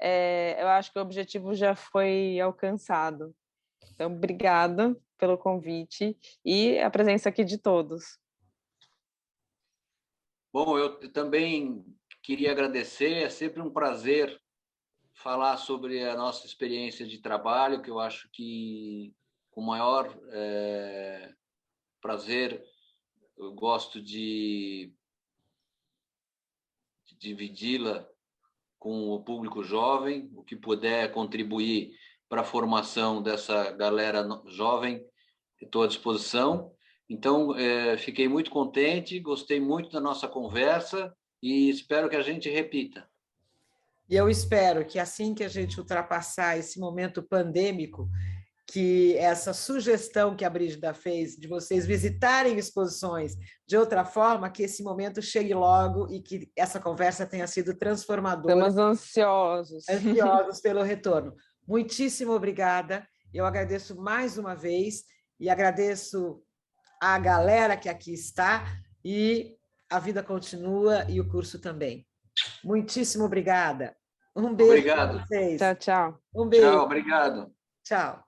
eu acho que o objetivo já foi alcançado. Então, obrigada pelo convite e a presença aqui de todos. Bom, eu também queria agradecer, é sempre um prazer falar sobre a nossa experiência de trabalho, que eu acho que, com o maior prazer, eu gosto de dividi-la com o público jovem, o que puder contribuir para a formação dessa galera jovem, estou à disposição. Então, fiquei muito contente, gostei muito da nossa conversa e espero que a gente repita. E eu espero que, assim que a gente ultrapassar esse momento pandêmico, que essa sugestão que a Brígida fez de vocês visitarem exposições de outra forma, que esse momento chegue logo e que essa conversa tenha sido transformadora. Estamos ansiosos. Ansiosos pelo retorno. Muitíssimo obrigada. Eu agradeço mais uma vez e agradeço a galera que aqui está, e a vida continua e o curso também. Muitíssimo obrigada. Um beijo para vocês. Tchau, tchau. Um beijo. Tchau, obrigado. Tchau.